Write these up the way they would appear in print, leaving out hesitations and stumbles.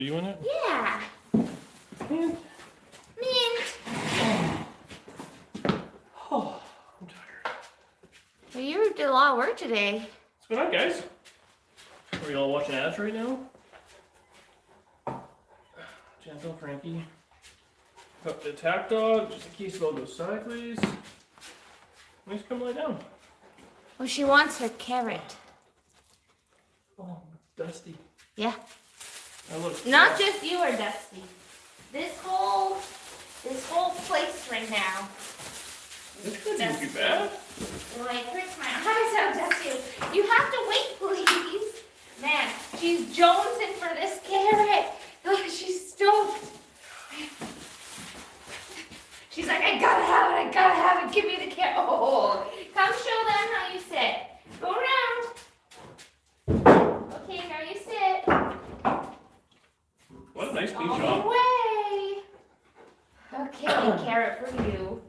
You in it? Yeah. Mint. Mint. Oh, I'm tired. Well, you did a lot of work today. What's going on, guys? Are you all watching ads right now? Gentle Frankie. Got the attack dog, just in case it all goes sideways. Nice, come lie down. Well, she wants her carrot. Oh, Dusty. Yeah. Look, Not just you are dusty. This whole place right now. This couldn't be too bad. Well, it hurts my eyes out, dusty. You have to wait, please. Man, she's jonesing for this carrot. Look, she's stoked. She's like, I gotta have it, give me the carrot. Oh, come show them how you sit. Go around. Okay, now you sit. What a nice clean All job. the way. Okay, carrot for you.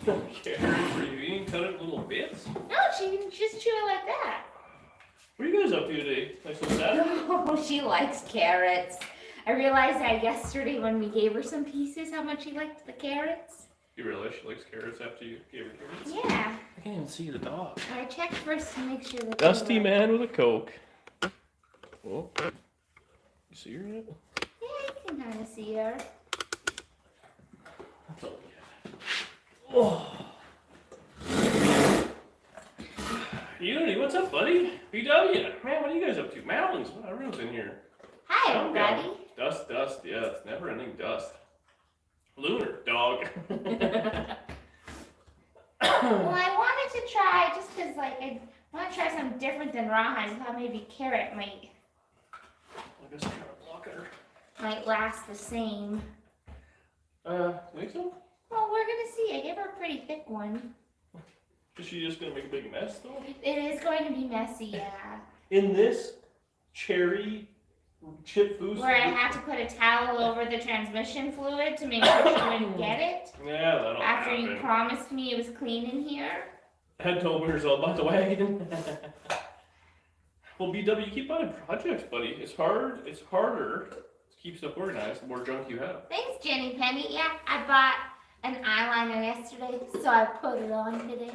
Carrot for you. You didn't cut it in little bits? No, she can just chew it like that. What are you guys up to today? Nice little Saturday? Oh, she likes carrots. I realized that yesterday when we gave her some pieces, how much she liked the carrots. You realize she likes carrots after you gave her carrots? Yeah. I can't even see the dog. I checked first to make sure that. Dusty man with a Coke. Oh, you see her yet? Yeah, you can kind of see her. That's all we got. Oh. Unity, what's up, buddy? BW, man, what are you guys up to? Mountains, well, everyone's in here. Hi, Calm down. everybody. Dust, yeah, it's never ending dust. Lunar, dog. Well, I wanted to try, just because, like, I want to try something different than rawhide. I thought maybe carrot might I guess I'm trying to block her. last the same. Think so? Well, we're gonna see. I gave her a pretty thick one. Is she just gonna make a big mess, though? It is going to be messy, yeah. In this cherry chip food. Where I have to put a towel over the transmission fluid to make sure she wouldn't get it. Yeah, that'll After happen. you promised me it was clean in here. Had told her all about the wagon. Well, BW, you keep buying projects, buddy. It's harder to keep stuff organized the more junk you have. Thanks, Jenny Penny. Yeah, I bought an eyeliner yesterday, so I put it on today.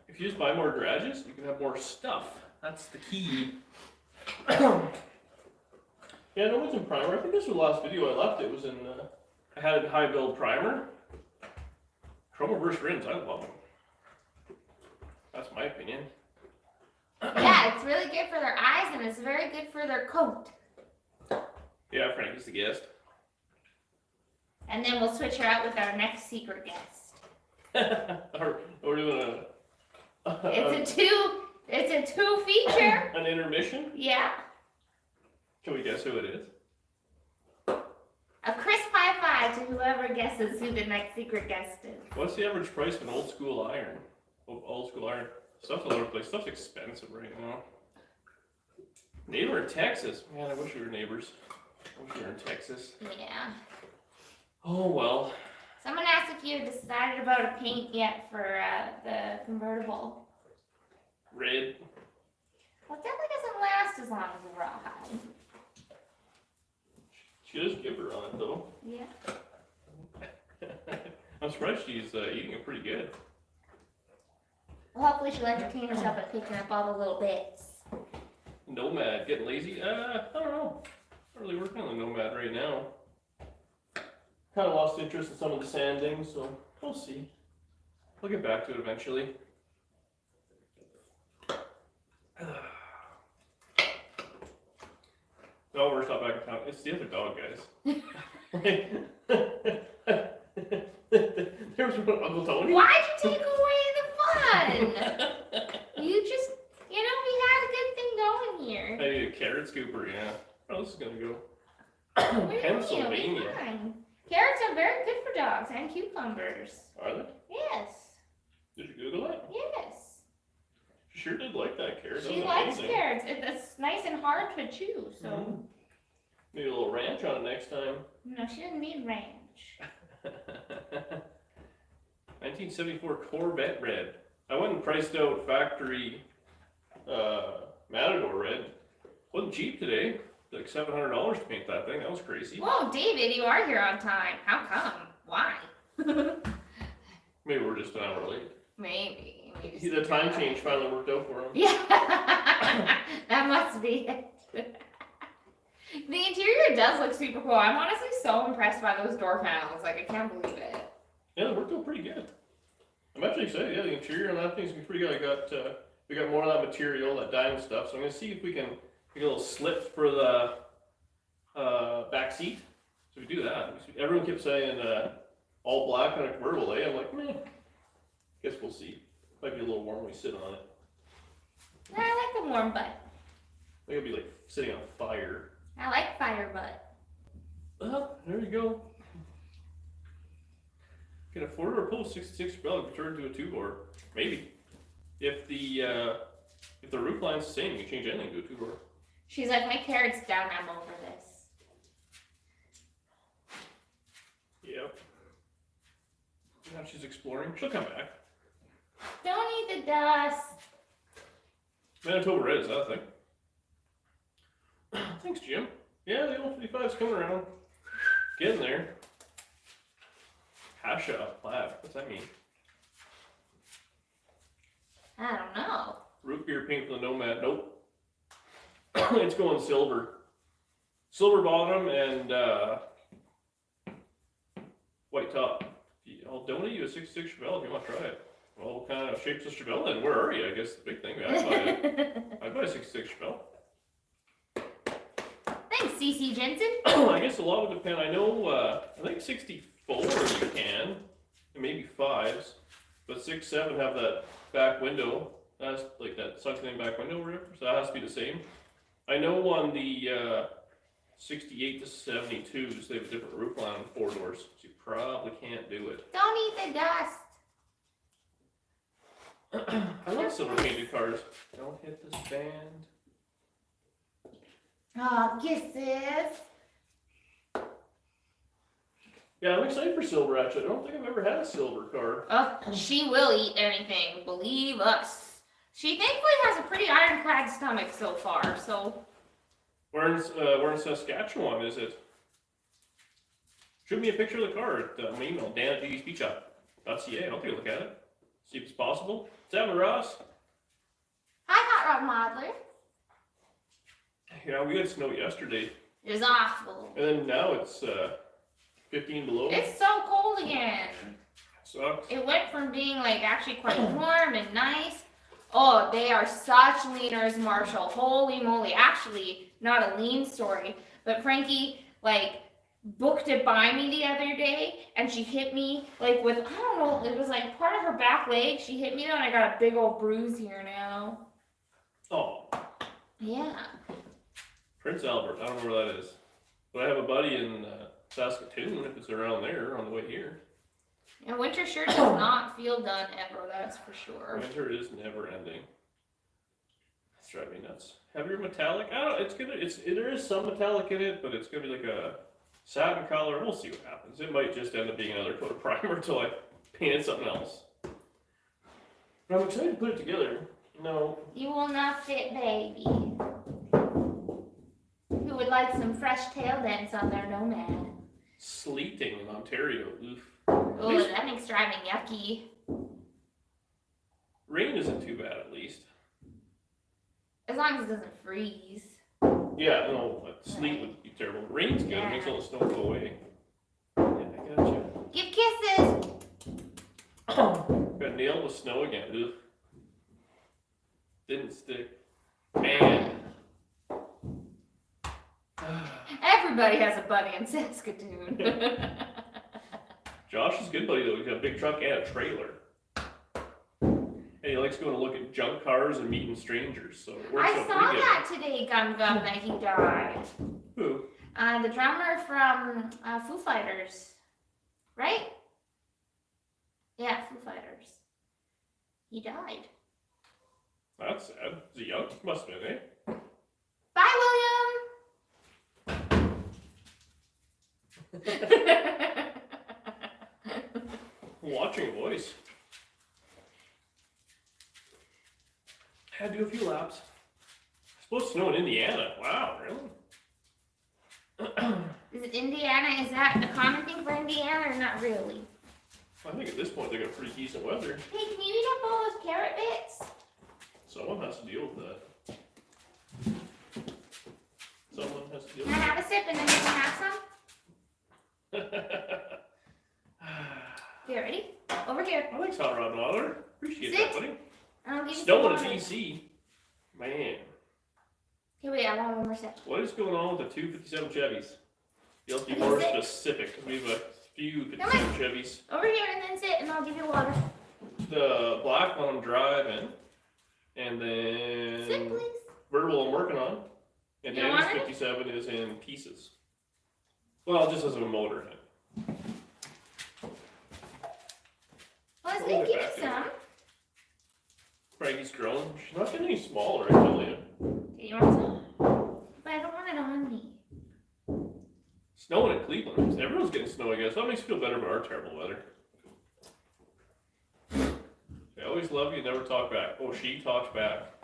If you just buy more garages, you can have more stuff. That's the key. Yeah, no one's in primer. I think this was the last video I left. It was in, I had a high build primer. Chrome reverse rims, I love them. That's my opinion. Yeah, it's really good for their eyes and it's very good for their coat. Yeah, Frankie's the guest. And then we'll switch her out with our next secret guest. We're doing It's a two feature. an intermission. Yeah. Can we guess who it is? A crisp high five to whoever guesses who the next secret guest is. What's the average price of an old school iron? Old school iron. Stuff's all over the place. Stuff's expensive right now. Neighbor in Texas. Man, I wish we were neighbors. I wish we were in Texas. Yeah. Oh well. Someone asked if you decided about a paint yet for the convertible. Red. Well, it definitely doesn't last as long as a rawhide. She does give her on it though. Yeah. I'm surprised she's eating it pretty good. Well, hopefully she'll entertain herself by picking up all the little bits. Nomad, getting lazy? I don't know. Not really working on the Nomad right now. Kind of lost interest in some of the sanding, so we'll see. We'll get back to it eventually. No, we're not back in town. It's the other dog, guys. There's one Uncle Tony. Why'd you take away the fun? You just, we had a good thing going here. I need a carrot scooper, yeah. Oh, this is gonna go. What do you mean? Pennsylvania. It'll be fine. Carrots are very good for dogs and cucumbers. Are they? Yes. Did you Google it? Yes. She sure did like that carrot. That She was likes amazing. carrots. It's nice and hard to chew, so. Mhm. Maybe a little ranch on it next time. No, she doesn't need ranch. 1974 Corvette red. I went and priced out factory Matador red. Wasn't cheap today. like $700 to paint that thing. That was crazy. Whoa, David, you are here on time. How come? Why? Maybe we're just an hour late. Maybe. The time change finally worked out for him. Yeah, that must be it. The interior does look super cool. I'm honestly so impressed by those door panels. Like, I can't believe it. Yeah, it worked out pretty good. I'm actually excited. Yeah, the interior on that thing's gonna be pretty good. We got more of that material, that diamond stuff. So I'm gonna see if we can make a little slip for the back seat. So we do that. Everyone kept saying all black on a convertible, eh? I'm like, meh. Guess we'll see. Might be a little warm when we sit on it. I like the warm butt. I think it'll be like sitting on fire. I like fire butt. There you go. Can a 4-door post 66 bell return to a 2-door? Maybe. If the roof line's the same, you can change anything to a 2-door. She's like, my carrot's down, I'm over this. Yep. Now she's exploring. She'll come back. Don't eat the dust. Manitoba Red, is that a thing? Thanks, Jim. Yeah, the old 55's coming around. Getting there. Pasha plaid. What's that mean? I don't know. Root beer pink for the Nomad. Nope. It's going silver. Silver bottom and white top. I'll donate you a 66 Chevelle if you want to try it. Well, what kind of shape's the Chevelle then? Where are you? I guess the big thing. I'd buy a 66 Chevelle. Thanks, CC Jensen. I guess a lot would depend. I know, I think 64 you can, and maybe 5s, but 6, 7 have that back window. That's like that sunken in back window, whatever, so that has to be the same. I know on the 68 to 72s, they have a different roof line on 4 doors, so you probably can't do it. Don't eat the dust. I love silver painted cars. Don't hit this band. Oh, kisses. Yeah, I'm excited for silver actually. I don't think I've ever had a silver car. Oh, she will eat anything, believe us. She thankfully has a pretty ironclad stomach so far, so. Where in Saskatchewan is it? Shoot me a picture of the car at my email, dan@ddspeechup.ca. I'll take a look at it. See if it's possible. What's happening, Ross? Hi, Hot Rod Modeler. Yeah, we had snow yesterday. It was awful. And then now it's 15 below. It's so cold again. Sucks. It went from being like actually quite warm and nice. Oh, they are such leaners, Marshall. Holy moly. Actually, not a lean story, but Frankie, like, booked it by me the other day, and she hit me, like, with, I don't know, it was like part of her back leg. She hit me, and I got a big old bruise here now. Oh. Yeah. Prince Albert. I don't know where that is. But I have a buddy in Saskatoon, if it's around there, on the way here. And winter sure does not feel done ever, that's for sure. Winter is never ending. It's driving me nuts. Heavier metallic? I don't know, there is some metallic in it, but it's gonna be like a satin color. We'll see what happens. It might just end up being another coat of primer until I painted something else. But I'm excited to put it together. No. You will not fit, baby. Who would like some fresh tail dents on their Nomad? Sleeting in Ontario. Oof. Oh, that makes driving yucky. Rain isn't too bad, at least. As long as it doesn't freeze. Yeah, no, but sleet would be terrible. Rain's good. It makes all the snow go away. Yeah, I gotcha. Give kisses! Got nailed with snow again. Ugh. Didn't stick. Man. Everybody has a buddy in Saskatoon. Josh is a good buddy though. He's got a big truck and a trailer. And he likes going to look at junk cars and meeting strangers. So it works I out saw pretty good. that today, Gum Gum, that he died. Who? The drummer from Foo Fighters. Right? Yeah, Foo Fighters. He died. That's sad. Is he young? Must have been, eh? Bye, William! Watching a voice. Had to do a few laps. It's supposed to snow in Indiana. Wow, really? Is it Indiana? Is that a common thing for Indiana or not really? I think at this point they got pretty decent weather. Hey, can you eat up all those carrot bits? Someone has to deal with that. Someone has to deal Can I with have a sip and then you can have some? that. You ready? Over here. Thanks, Hot Rod Water. Appreciate Sit. that, buddy. And I'll give you Snowing some at water. TC. Man. Here, wait, I want one more sip. What is going on with the 257 Chevys? You'll have to be What more is it? specific, because we have a few Come 57 Chevys. Over here and then sit and I'll give you water. The black one I'm driving, and Sit, then please. Vertical I'm working on, and You Danny's want it? 57 is in pieces. Well, just as a motor. Let's Roll it give you back in. some. Frankie's grown. She's not getting any smaller, I tell you. Okay, you want some? But I don't want it on me. Snowing in Cleveland. Everyone's getting snow, I guess. That makes me feel better about our terrible weather. I always love you, never talk back. Oh, she talks back.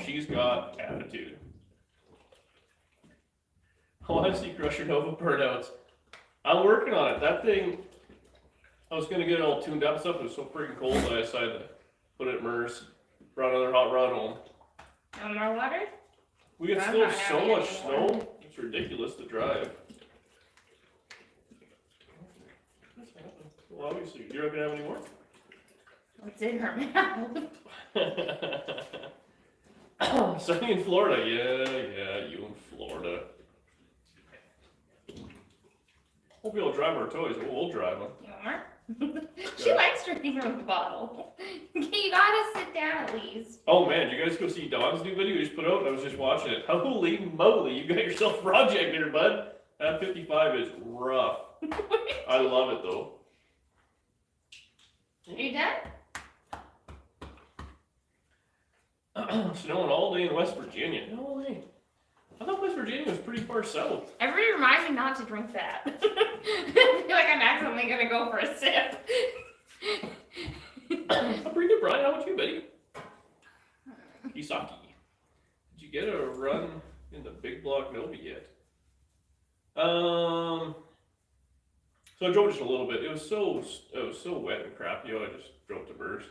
She's got attitude. I want to see Crusher Nova burnouts. I'm working on it. That thing, I was going to get it all tuned up and stuff. It was so freaking cold that I decided to put it in MERS. Brought another hot rod home. No more water? We get I'm still not so having much any snow. more. It's ridiculous to drive. Well, obviously, you're not going to have any more? What's in her mouth? Sunny in Florida. Yeah, you in Florida. Hope you'll drive our toys. We'll drive them. You want more? She likes drinking from the bottle. You gotta sit down at least. Oh man, you guys go see Don's new video he just put out? I was just watching it. Holy moly, you got yourself a project there, bud. That 55 is rough. I love it though. Are you done? Snowing all day in West Virginia. No way. I thought West Virginia was pretty far south. Everybody remind me not to drink that. I feel like I'm accidentally gonna go for a sip. I'm pretty good, Brian. How about you, buddy? Isaki. Did you get a run in the big block Nova yet? So I drove just a little bit. It was so wet and crappy. I just drove to MERS.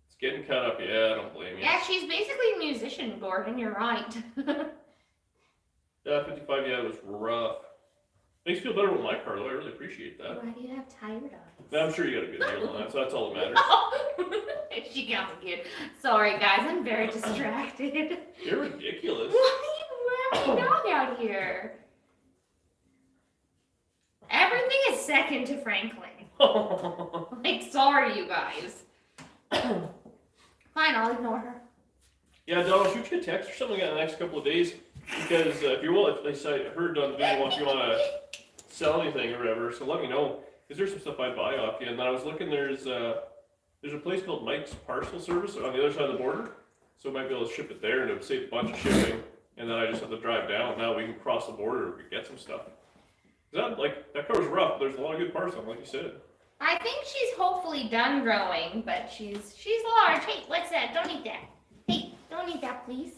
It's getting cut up. Yeah, I don't blame you. Yeah, she's basically a musician, Gordon. You're right. 55. Yeah, it was rough. Makes me feel better with my car, though. I really appreciate that. Why do you have tired eyes? I'm sure you got a good deal on that, so that's all that matters. She got me good. Sorry, guys. I'm very distracted. You're ridiculous. Why are you dog out here? Everything is second to Franklin. Like, sorry, you guys. Fine, I'll ignore her. Yeah, Don, I'll shoot you a text or something in the next couple of days. Because if you will, I heard on the video if you want to sell anything or whatever, so let me know. Because there's some stuff I'd buy off you. And then I was looking, there's a place called Mike's Parcel Service on the other side of the border. So I might be able to ship it there and it would save a bunch of shipping. And then I just have to drive down. Now we can cross the border and get some stuff. That car was rough, but there's a lot of good parts on it, like you said. I think she's hopefully done growing, but she's large. Hey, what's that? Don't eat that. Hey, don't eat that, please.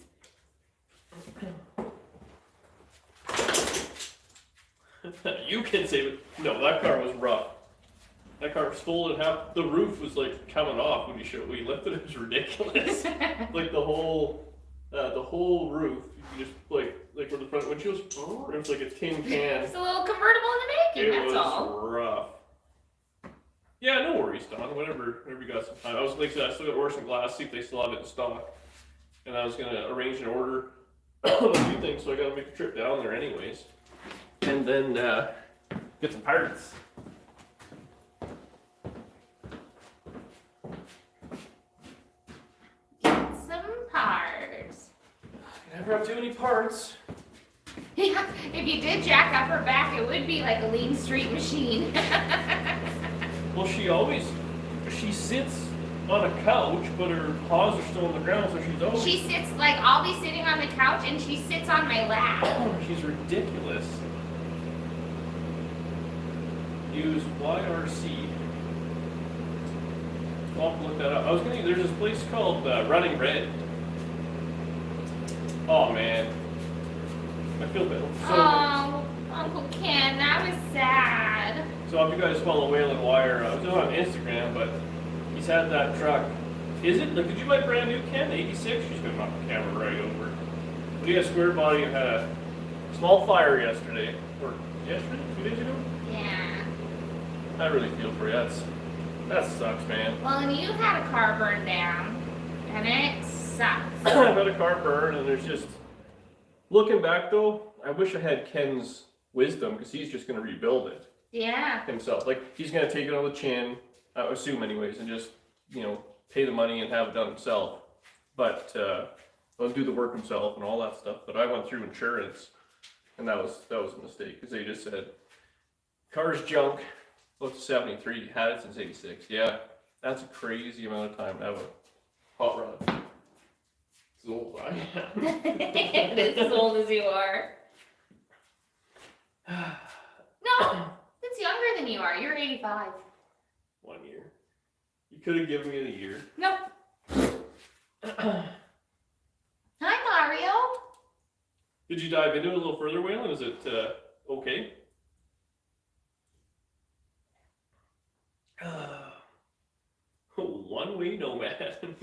You can save it. No, that car was rough. That car was folded in half. The roof was like coming off when we lifted it. It was ridiculous. Like the whole roof. You just like where the front windshield was. It was like a tin can. It's a little convertible in the making. It That's was all. rough. Yeah, no worries, Don. Whenever you got some time. I was like I said, I still got to order some glass. See if they still have it in stock. And I was gonna arrange an order of a few things, so I got to make a trip down there anyways. And then get some parts. Get some parts. I never have too many parts. Yeah, if you did jack up her back, it would be like a lean street machine. Well, she sits on a couch, but her paws are still on the ground, so she's always. She sits like I'll be sitting on the couch and she sits on my lap. She's ridiculous. Use YRC. I'll have to look that up. There's this place called Running Red. Oh man. I feel better. Oh, Uncle Ken, that was sad. So if you guys follow Waylon Wire, I was on Instagram, but he's had that truck. Is it, like, did you buy brand new, Ken? 86? She's been knocked the camera right over. We got a square body and had a small fire yesterday. Or yesterday? 2 days ago? Yeah. I really feel for you. That sucks, man. Well, and you had a car burned down, and it sucks. I've had a car burn, and there's just... Looking back, though, I wish I had Ken's wisdom, because he's just going to rebuild it. Yeah. Himself. Like, he's going to take it on the chin, I assume anyways, and just, you know, pay the money and have it done himself. But, he'll do the work himself and all that stuff. But I went through insurance, and that was a mistake, because they just said, car's junk. Well, it's 73, had it since 86. Yeah, that's a crazy amount of time to have a hot rod. It's old, I am. It's as old as you are. No, it's younger than you are. You're 85. 1 year. You could have given me the year. Nope. Hi, Mario. Did you dive into it a little further, Waylon? Is it okay? One-way Nomad.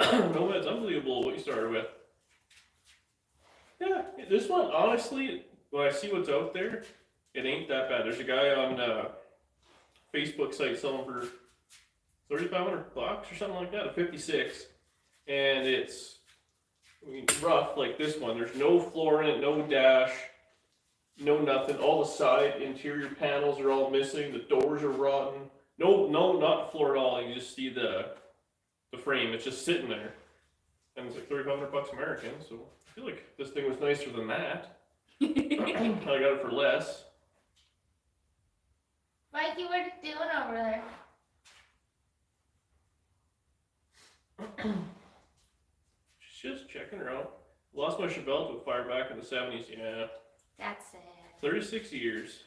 Nomad's unbelievable what you started with. Yeah, this one, honestly, when I see what's out there, it ain't that bad. There's a guy on Facebook site selling for $3,500 or something like that, a 56. And it's, I mean, rough like this one. There's no floor in it, no dash, no nothing. All the side interior panels are all missing. The doors are rotten. No, not floor at all. You just see the frame. It's just sitting there. And it's like $3,500 American. So I feel like this thing was nicer than that. I got it for less. Mikey, what are you doing over there? She's just checking her out. Lost my Chevelle to a fire back in the 70s. Yeah. That's sad. 36 years.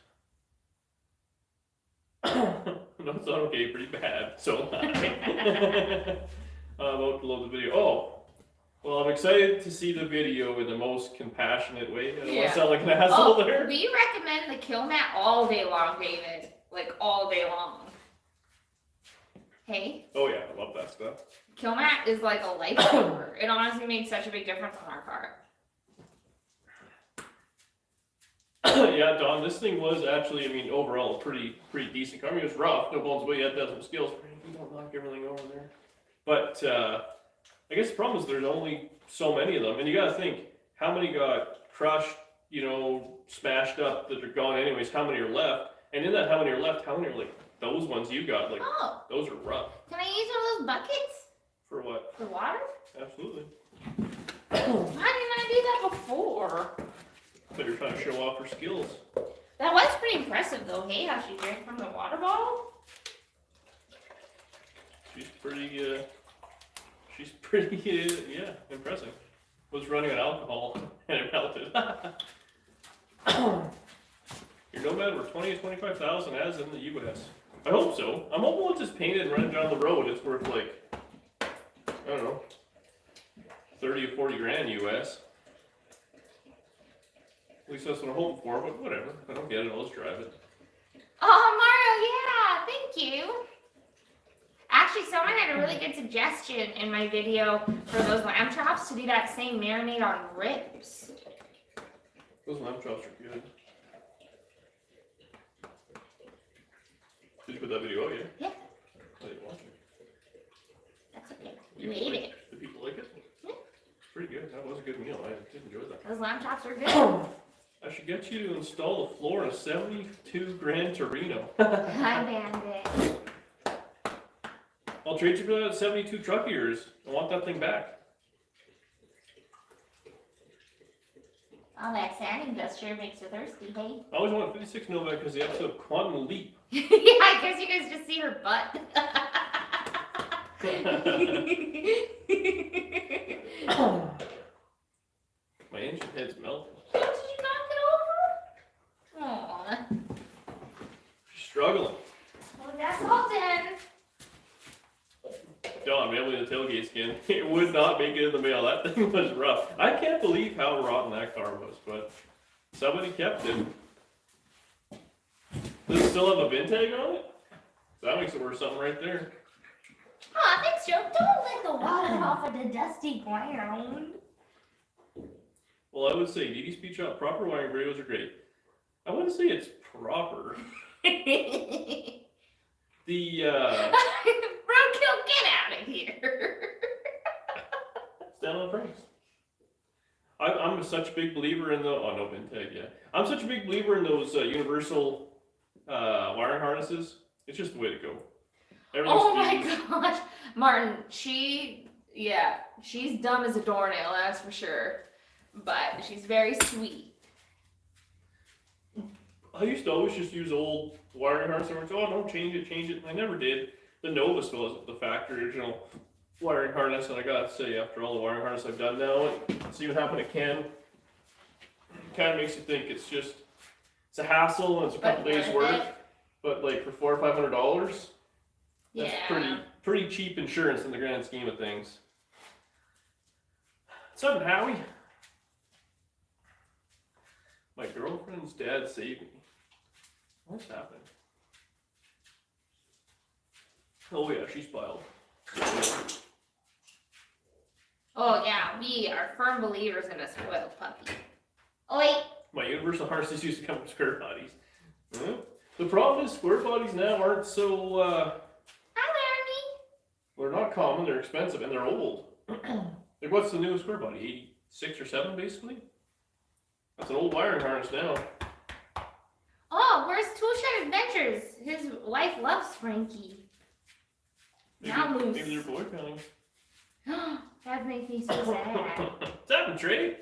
No, it's not okay, pretty bad. So I'm about to load the video. Oh, well, I'm excited to see the video in the most compassionate way. I don't want to sound like an asshole there. We recommend the kill mat all day long, David. Like all day long. Hey? Oh yeah, I love that stuff. Kill mat is like a lifesaver. It honestly makes such a big difference on our car. Yeah, Don, this thing was actually, I mean, overall, a pretty decent car. I mean, it was rough, no bones, but you had to have some skills. You don't knock everything over there. But I guess the problem is there's only so many of them, and you got to think how many got crushed, you know, smashed up that are gone anyways. How many are left? And in that, how many are left? How many are like those ones you got? Like those are rough. Can I use one of those buckets? For what? For water? Absolutely. Why didn't I do that before? But you're trying to show off her skills. That was pretty impressive though, hey, how she drank from the water bottle. She's pretty, yeah, impressive. Was running on alcohol and it melted. Your Nomad were 20 to 25,000 as in the U.S. I hope so. I'm hoping once it's painted and running down the road, it's worth like, I don't know, 30 or 40 grand U.S. At least that's what I'm hoping for, but whatever. If I don't get it, I'll just drive it. Oh, Mario, yeah, thank you. Actually, someone had a really good suggestion in my video for those lamb chops to do that same marinade on ribs. Those lamb chops are good. Did you put that video out yet? Yeah. I didn't watch it. That's okay. You ate it. Did people like it? Yeah. It's pretty good. That was a good meal. I did enjoy that. Those lamb chops are good. I should get you to install the floor in a 72 Gran Torino. Hi, Bandit. I'll trade you for that 72 truck of yours. I want that thing back. Oh, that sanding dust sure makes you thirsty, hey? I always wanted 56 Nova because the episode Quantum Leap. Yeah, I guess you guys just see her butt. My engine head's melting. Did you knock it over? Aw. She's struggling. Well, that's all done. Don, we able me the tailgate skin. It would not make it in the mail. That thing was rough. I can't believe how rotten that car was, but somebody kept it. Does it still have a VIN tag on it? That makes it worth something right there. Aw, thanks, Joe. Don't let the water off of the dusty ground. Well, I would say DD Speed Shop, proper wiring radios are great. I wouldn't say it's proper. The, Roadkill, get out of here. stand on the brakes. I'm such a big believer in the, oh no, VIN tag, yeah. I'm such a big believer in those universal wiring harnesses. It's just the way to go. Oh my gosh. Martin, she's dumb as a doornail, that's for sure. But she's very sweet. I used to always just use old wiring harnesses. Oh, don't change it. And I never did. The Nova still has the factory original wiring harness, and I gotta say, after all the wiring harness I've done now, see what happened to Ken. It kind of makes you think it's a hassle and it's a couple days work, but like for $400 or $500, that's pretty cheap insurance in the grand scheme of things. What's up, Howie? My girlfriend's dad saved me. What's happening? Oh yeah, she's filed. Oh yeah, we are firm believers in a spoiled puppy. Oi! My universal harnesses used to come with square bodies. The problem is square bodies now aren't so, Hi, Larry. they're not common, they're expensive, and they're old. Like, what's the newest square body? 86 or 7, basically? That's an old wiring harness now. Oh, where's Toolshed Adventures? His wife loves Frankie. Now loose. Maybe they're boyfriending. That makes me so sad. What's happening, Trey?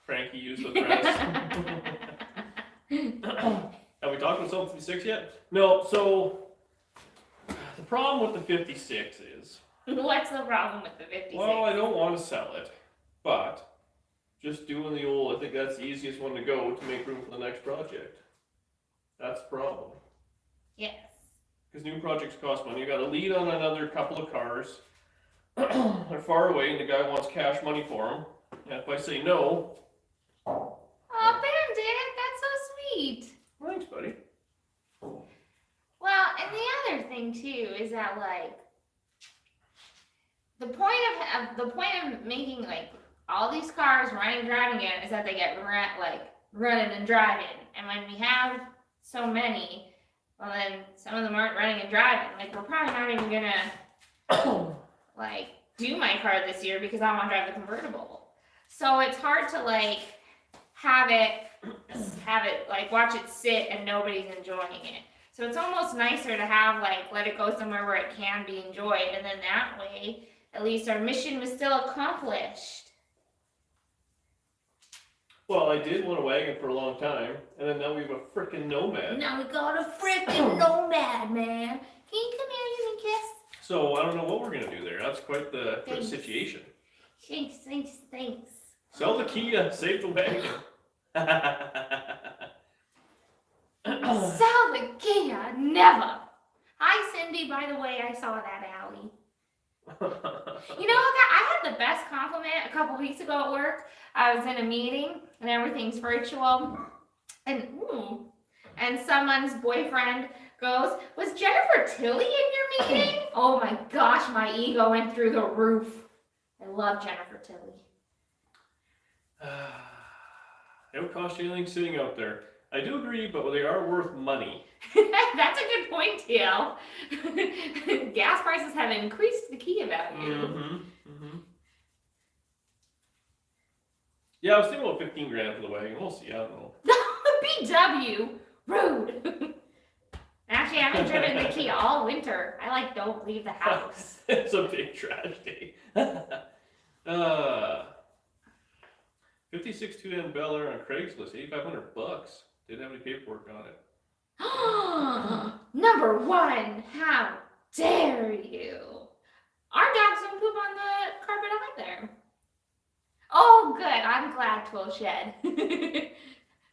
Frankie used the press. Have we talked about Cell 56 yet? No, so the problem with the 56 is... What's the problem with the 56? Well, I don't want to sell it, but just doing the old, I think that's the easiest one to go to make room for the next project. That's the problem. Yes. Because new projects cost money. You got a lead on another couple of cars. They're far away and the guy wants cash money for them. And if I say no... Oh, Bandit, that's so sweet. Thanks, buddy. Well, and the other thing too is that like the point of making like all these cars running and driving again is that they get running and driving. And when we have so many, well then some of them aren't running and driving. Like we're probably not even gonna like do my car this year because I want to drive the convertible. So it's hard to like have it like watch it sit and nobody's enjoying it. So it's almost nicer to have like let it go somewhere where it can be enjoyed, and then that way at least our mission was still accomplished. Well, I did want a wagon for a long time, and then now we have a frickin' Nomad. Now we got a frickin' Nomad, man. Can you come here and give me a kiss? So I don't know what we're gonna do there. That's quite the situation. Thanks. Sell the Kia, save the wagon. Sell the Kia, never. Hi, Cindy. By the way, I saw that alley. You know, I had the best compliment a couple weeks ago at work. I was in a meeting and everything's virtual, and someone's boyfriend goes, "Was Jennifer Tilly in your meeting?" Oh my gosh, my ego went through the roof. I love Jennifer Tilly. They don't cost you anything sitting out there. I do agree, but they are worth money. That's a good point, TL. Gas prices have increased the Kia value. Yeah, I was thinking about 15 grand for the wagon. We'll see. I don't know. BW, rude. Actually, I haven't driven the Kia all winter. I don't leave the house. It's a big trash day. 56 210 Bel Air on Craigslist, $8,500. Didn't have any paperwork on it. Number one, how dare you? Our dogs don't poop on the carpet either. Oh, good. I'm glad, Tool Shed.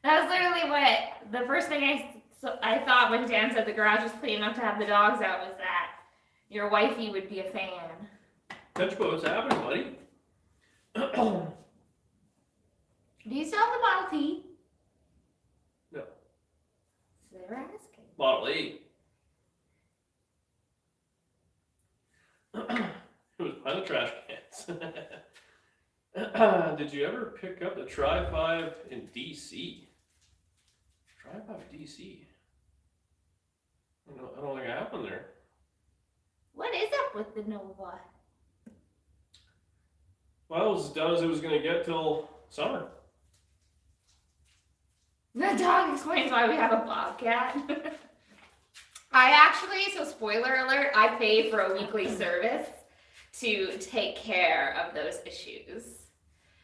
That was literally what the first thing I thought when Dan said the garage was clean enough to have the dogs out was that, Your wifey would be a fan. Touch what's happening, buddy? Do you still have the Model T? No. So they're asking. Model 8. It was behind the trash cans. Did you ever pick up the Tri-5 in DC? Tri-5 DC? I don't think it happened there. What is up with the Nova? Well, it was as done as it was going to get till summer. The dog explains why we have a bobcat. I actually, so spoiler alert, I pay for a weekly service to take care of those issues.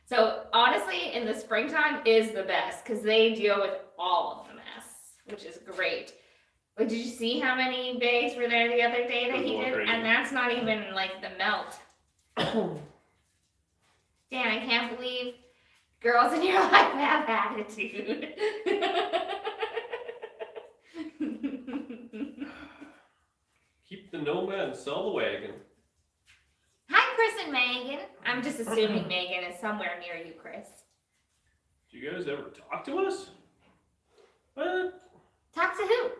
So honestly, in the springtime is the best because they deal with all of the mess, which is great. But did you see how many bags were there the other day that he did? Crazy. And that's not even like the melt. Dan, I can't believe girls in your life have attitude. Keep the Nomad and sell the wagon. Hi, Chris and Megan. I'm just assuming Megan is somewhere near you, Chris. Do you guys ever talk to us? What? Talk to who?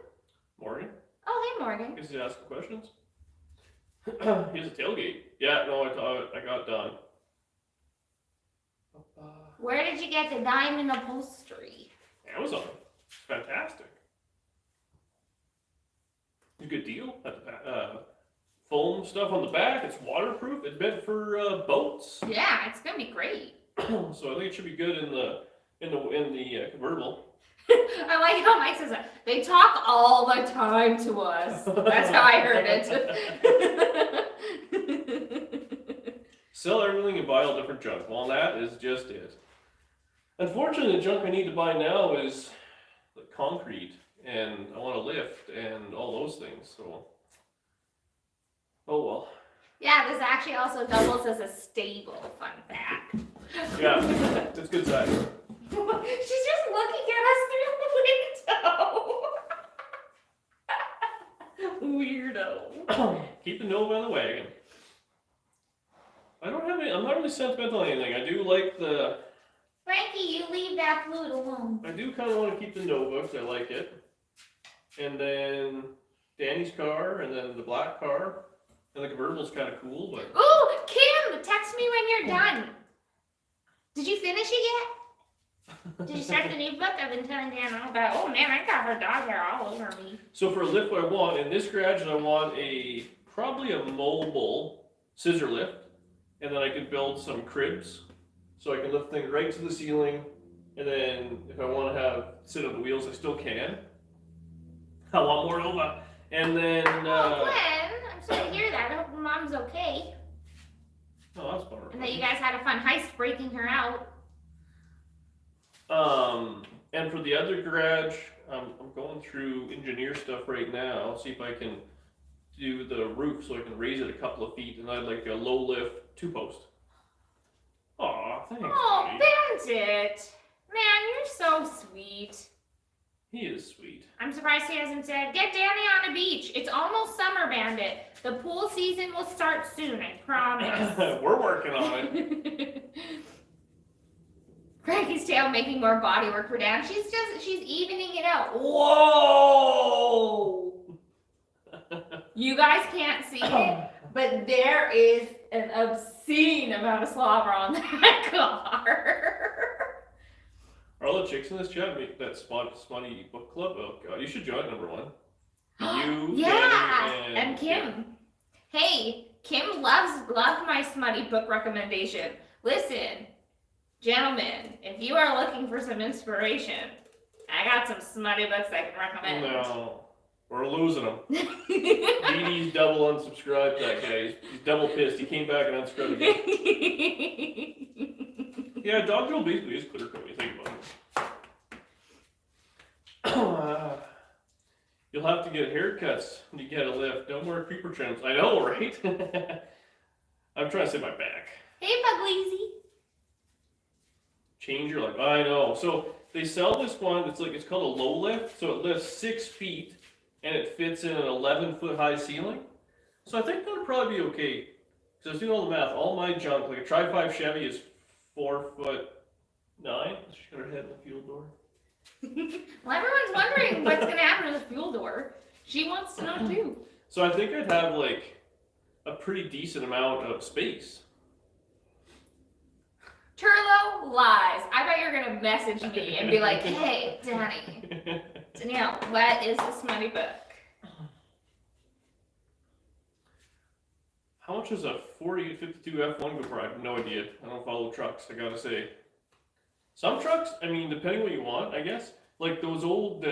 Morgan? Oh, hey, Morgan. Guess he's asking questions. Here's a tailgate. Yeah, no, I got done. Where did you get the diamond upholstery? Amazon. It's fantastic. It's a good deal. Foam stuff on the back. It's waterproof. It's meant for boats. Yeah, it's gonna be great. So I think it should be good in the convertible. I like how Mike says that. They talk all the time to us. That's how I heard it. Sell everything and buy all different junk. Well, that is just it. Unfortunately, the junk I need to buy now is like concrete, and I want to lift and all those things. So, oh well. Yeah, this actually also doubles as a stable. Fun fact. Yeah, it's good size. She's just looking at us through the window. Weirdo. Keep the Nova in the wagon. I don't have any. I'm not really sentimental on anything. I do like the. Frankie, you leave that flute alone. I do kind of want to keep the Nova because I like it. And then Danny's car, and then the black car, and the convertible's kind of cool. But Ooh, Kim, text me when you're done. Did you finish it yet? Did you start the new book? I've been telling Dan all about. Oh man, I got her dog hair all over me. So for a lift, what I want in this garage is I want probably a mobile scissor lift, and then I can build some cribs, so I can lift things right to the ceiling, and then if I want to sit on the wheels, I still can. I want more Nova, and then. Oh, Glenn, I'm sorry to hear that. I hope your mom's okay, Oh, that's bummer. and that you guys had a fun heist breaking her out. And for the other garage, I'm going through engineer stuff right now, see if I can do the roof so I can raise it a couple of feet, and I'd like a low lift 2-post. Aw, thanks. Oh, buddy. Bandit! Man, you're so sweet. He is sweet. I'm surprised he hasn't said, get Danny on a beach. It's almost summer, Bandit. The pool season will start soon, I promise. We're working on it. Frankie's tail making more bodywork for Dan. She's evening it out. Whoa! You guys can't see it, but there is an obscene amount of slobber on that car. Are all the chicks in this chat make that smutty book club? Oh god, you should join number 1. You, yeah, Danny, and Kim. Hey, Kim loved my smutty book recommendation. Listen, gentlemen, if you are looking for some inspiration, I got some smutty books I can recommend. No, we're losing them. DD's double unsubscribed that guy. He's double pissed. He came back and unsubscribed again. Yeah, Dog Girl basically is clear coat when you think about it. You'll have to get haircuts when you get a lift. Don't wear creeper trims. I know, right? I'm trying to save my back. Hey, Puglisi. Change your life. I know. So they sell this one. It's called a low lift. So it lifts 6 feet and it fits in an 11-foot high ceiling. So I think that'll probably be okay. Because I was doing all the math. All my junk, like a Tri-5 Chevy is 4'9". She got her head in the fuel door. Well, everyone's wondering what's going to happen to the fuel door. She wants to know too. So I think I'd have like a pretty decent amount of space. Turlo lies. I bet you're going to message me and be like, hey, Danny, Danielle, what is this money book? How much is a 4852 F1 go for? I have no idea. I don't follow trucks, I gotta say. Some trucks, I mean, depending what you want, I guess. Like those old,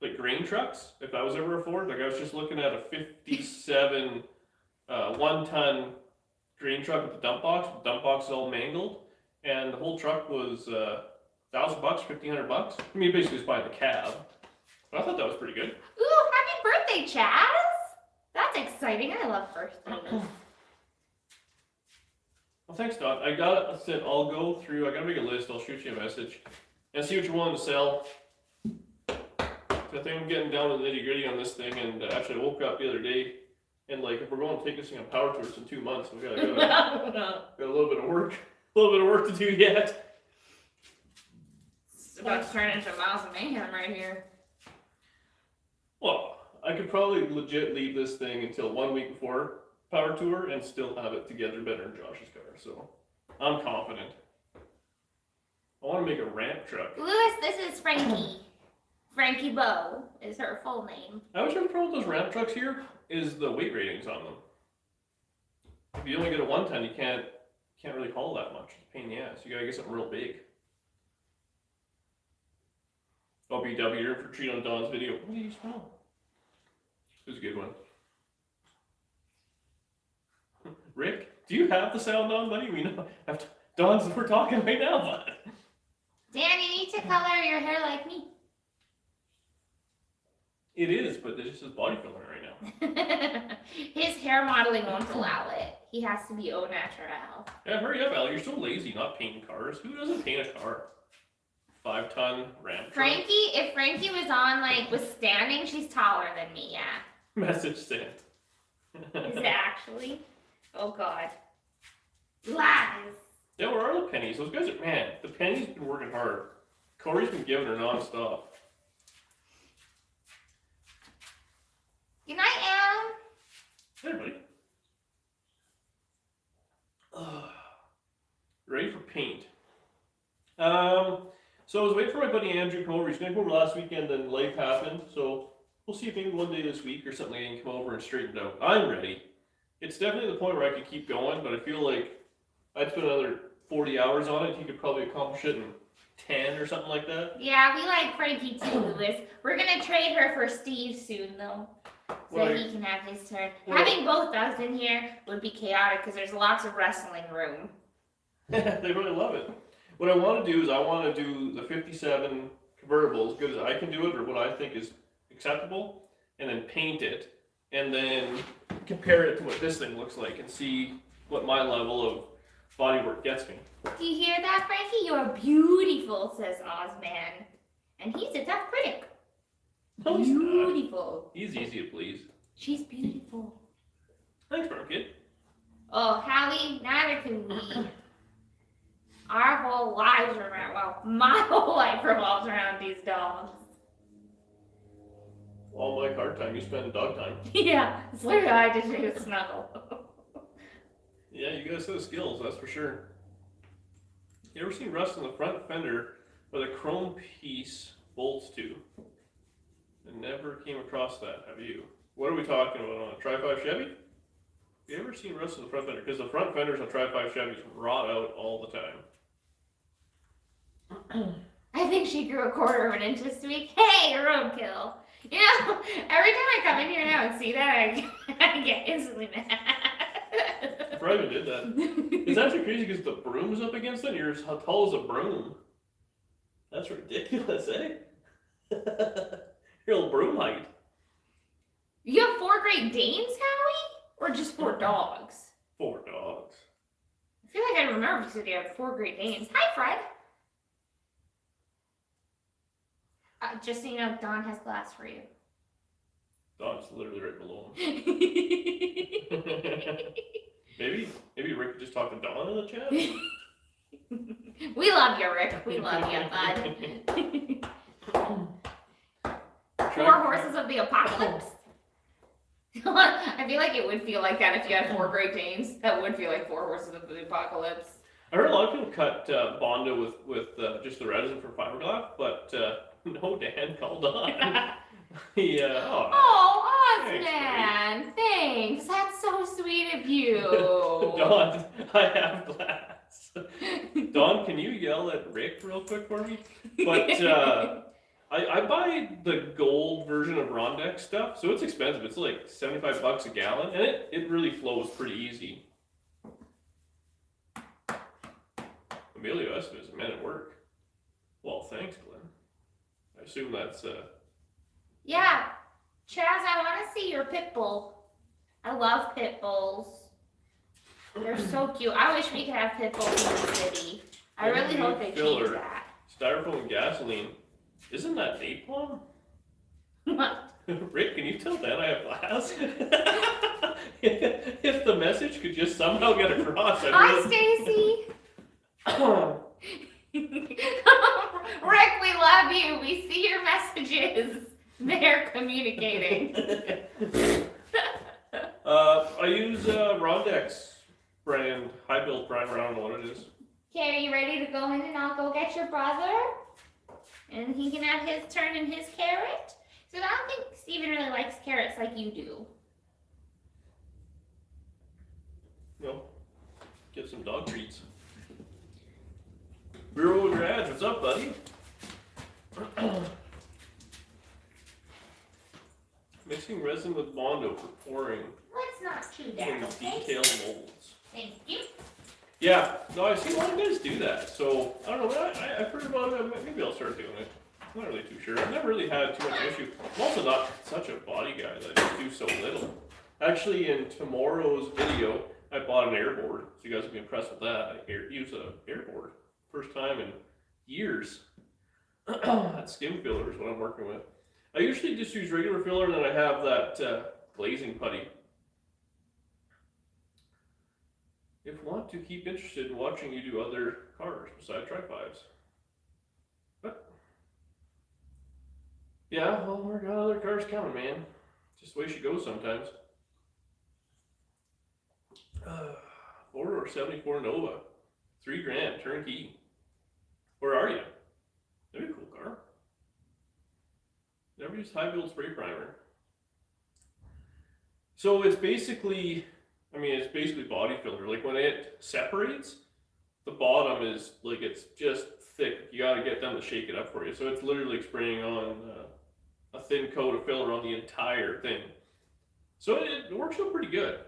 like grain trucks, if that was ever a Ford. Like I was just looking at a 57 1-ton grain truck with the dump box. The dump box is all mangled. And the whole truck was $1,000, $1,500. I mean, basically just buying the cab. But I thought that was pretty good. Ooh, happy birthday, Chaz! That's exciting. I love birthdays. Well, thanks, Don. I said I'll go through. I gotta make a list. I'll shoot you a message and see what you're willing to sell. I think I'm getting down to the nitty gritty on this thing. And actually, I woke up the other day and like, if we're going to take this thing on power tours in 2 months, we got a little bit of work, to do yet. It's about to turn into Miles of Mayhem right here. Well, I could probably legit leave this thing until 1 week before power tour and still have it together better in Josh's car. So I'm confident. I want to make a ramp truck. Lewis, this is Frankie. Frankie Bow is her full name. I always have a problem with those ramp trucks here is the weight ratings on them. If you only get a 1-ton, you can't really haul that much. It's a pain in the ass. You gotta get something real big. BW here for treat on Don's video. What do you smell? It was a good one. Rick, do you have the sound on, buddy? We know. We're talking right now, bud. Dan, you need to color your hair like me. It is, but this is body filler right now. His hair modeling won't allow it. He has to be au naturel. Yeah, hurry up, Al. You're so lazy not painting cars. Who doesn't paint a car? 5-ton ramp truck. Frankie, if Frankie was on, like, was standing, she's taller than me, yeah. Message sent. Is it actually? Oh, God. Lies. Yeah, where are the pennies? Those guys are, man, the penny's been working hard. Corey's been giving her nonstop. Good night, Al. Hey, buddy. Ready for paint. So I was waiting for my buddy Andrew to come over. He's going to come over last weekend, and life happened. So we'll see if maybe one day this week or something I can come over and straighten it out. I'm ready. It's definitely the point where I could keep going, but I feel like I'd spend another 40 hours on it. He could probably accomplish it in 10 or something like that. Yeah, we like Frankie too, Lewis. We're going to trade her for Steve soon, though. So he can have his turn. Having both us in here would be chaotic because there's lots of wrestling room. They really love it. What I want to do is I want to do the 57 convertible as good as I can do it, or what I think is acceptable, and then paint it, and then compare it to what this thing looks like and see what my level of bodywork gets me. Do you hear that, Frankie? You're beautiful, says Ozman. And he's a tough critic. No, he's Beautiful. He's easy to please. She's beautiful. Thanks, bro, kid. Oh, Hallie, neither can we. Our whole lives around, well, my whole life revolves around these dogs. All my car time, you spend dog time. Yeah, it's literally all I did do was snuggle. Yeah, you guys have skills, that's for sure. You ever seen rust in the front fender where the chrome piece bolts to? I never came across that, have you? What are we talking about on a Tri-5 Chevy? Have you ever seen rust in the front fender? Because the front fenders on Tri-5 Chevys rot out all the time. I think she grew 1/4 of an inch this week. Hey, roadkill. You know, every time I come in here now and see that, I get instantly mad. I probably did that. It's actually crazy because the broom's up against it and you're as tall as a broom. That's ridiculous, eh? Your little broom height. You have 4 Great Danes, Howie? Or just 4 dogs? 4 dogs. I feel like I remember you said you had 4 Great Danes. Hi, Fred. Just so you know, Dawn has glass for you. Don's literally right below him. Maybe Rick could just talk to Don in the chat? We love you, Rick. We love you, bud. 4 horses of the apocalypse. I feel like it would feel like that if you had 4 Great Danes. That would feel like 4 horses of the apocalypse. I heard a lot of people cut Bondo with just the resin for fiberglass, but no, Dan called on. Osman, thanks. That's so sweet of you. Don, I have glass. Don, can you yell at Rick real quick for me? But I buy the gold version of Rondex stuff, so it's expensive. It's like $75 a gallon, and it really flows pretty easy. Emilio Estevez, a man at work. Well, thanks, Glenn. I assume that's Yeah, Chaz, I want to see your pit bull. I love pit bulls. They're so cute. I wish we could have pit bulls in the city. I really hope they change that. Styrofoam and gasoline. Isn't that napalm? What? Rick, can you tell Dan I have glass? If the message could just somehow get across. Hi, Stacy. Rick, we love you. We see your messages. They're communicating. I use Rondex brand high build primer. I don't know what it is. Okay, are you ready to go in and I'll go get your brother? And he can have his turn in his carrot? So I don't think Steven really likes carrots like you do. No. Get some dog treats. Bureau with your ads. What's up, buddy? Mixing resin with Bondo for pouring. Let's not chew that, okay? Detailed molds. Thank you. Yeah, no, I've seen a lot of guys do that. So, I don't know, I've heard about it. Maybe I'll start doing it. I'm not really too sure. I've never really had too much issue. I'm also not such a body guy that I just do so little. Actually, in tomorrow's video, I bought an airboard. So you guys will be impressed with that. I use an airboard. First time in years. That skim filler is what I'm working with. I usually just use regular filler, and then I have that glazing putty. If you want to keep interested in watching you do other cars besides Tri-5s. But yeah, well, we got other cars coming, man. Just the way she goes sometimes. 4-door 74 Nova, $3,000 turnkey. Where are you? That'd be a cool car. Never used high build spray primer. So it's basically, it's basically body filler. Like when it separates, the bottom is like, it's just thick. You gotta get them to shake it up for you. So it's literally spraying on a thin coat of filler on the entire thing. So it works out pretty good.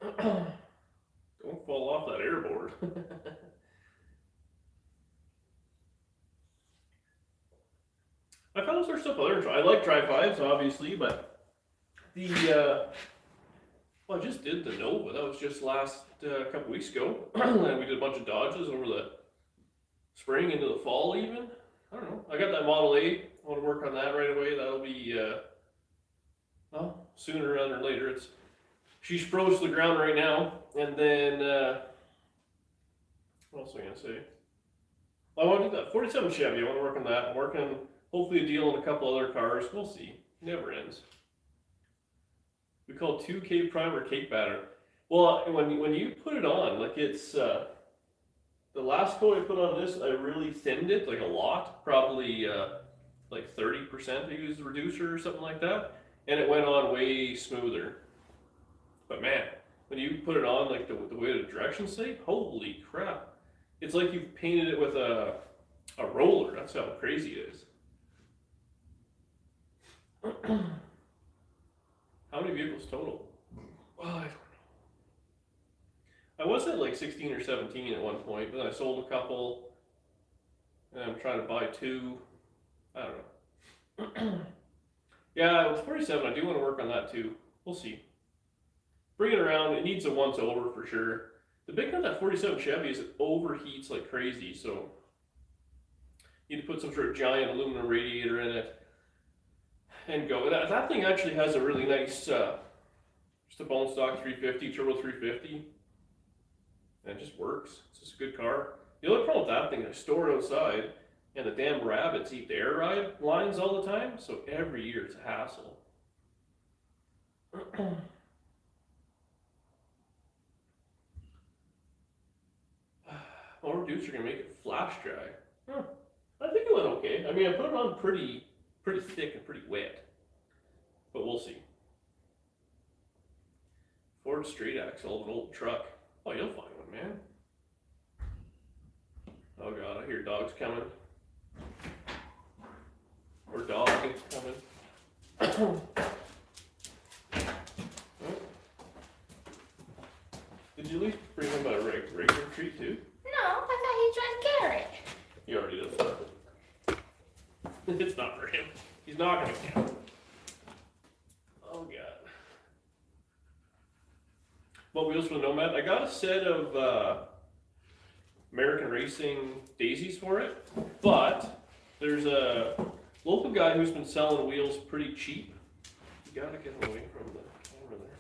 Don't fall off that airboard. I found all sorts of stuff other. I like Tri-5s, obviously, but well, I just did the Nova. That was just last couple weeks ago. And we did a bunch of Dodges over the spring into the fall even. I don't know. I got that Model A. I want to work on that right away. That'll be, well, sooner rather than later. She's froze to the ground right now. And then, what else was I going to say? Well, I want to do that 47 Chevy. I want to work on that. I'm working, hopefully, a deal on a couple other cars. We'll see. Never ends. We call 2K primer cake batter. Well, when you put it on, like it's, the last coat I put on this, I really thinned it, like a lot. Probably, like 30% I used the reducer or something like that. And it went on way smoother. But man, when you put it on, like the way the directions say, holy crap. It's like you've painted it with a roller. That's how crazy it is. How many vehicles total? Oh, I don't know. I was at like 16 or 17 at one point, but then I sold a couple, and I'm trying to buy 2. I don't know. Yeah, with 47, I do want to work on that too. We'll see. Bring it around. It needs a once over for sure. The big thing with that 47 Chevy is it overheats like crazy, so you need to put some sort of giant aluminum radiator in it. and go. That thing actually has a really nice, just a bone stock 350, turbo 350. And it just works. It's just a good car. The only problem with that thing is stored outside, and the damn rabbits eat the air ride lines all the time, so every year it's a hassle. More dudes are gonna make it flash dry. Huh. I think it went okay. I mean, I put it on pretty thick and pretty wet, but we'll see. Ford straight axle of an old truck. Oh, you'll find one, man. Oh god, I hear dogs coming. Or dog is coming. Did you at least bring him a regular treat too? No, I thought he drank carrot. He already does that. It's not for him. He's not gonna count. Oh god. What wheels for the Nomad? I got a set of American Racing daisies for it, but there's a local guy who's been selling wheels pretty cheap. You gotta get away from the camera there.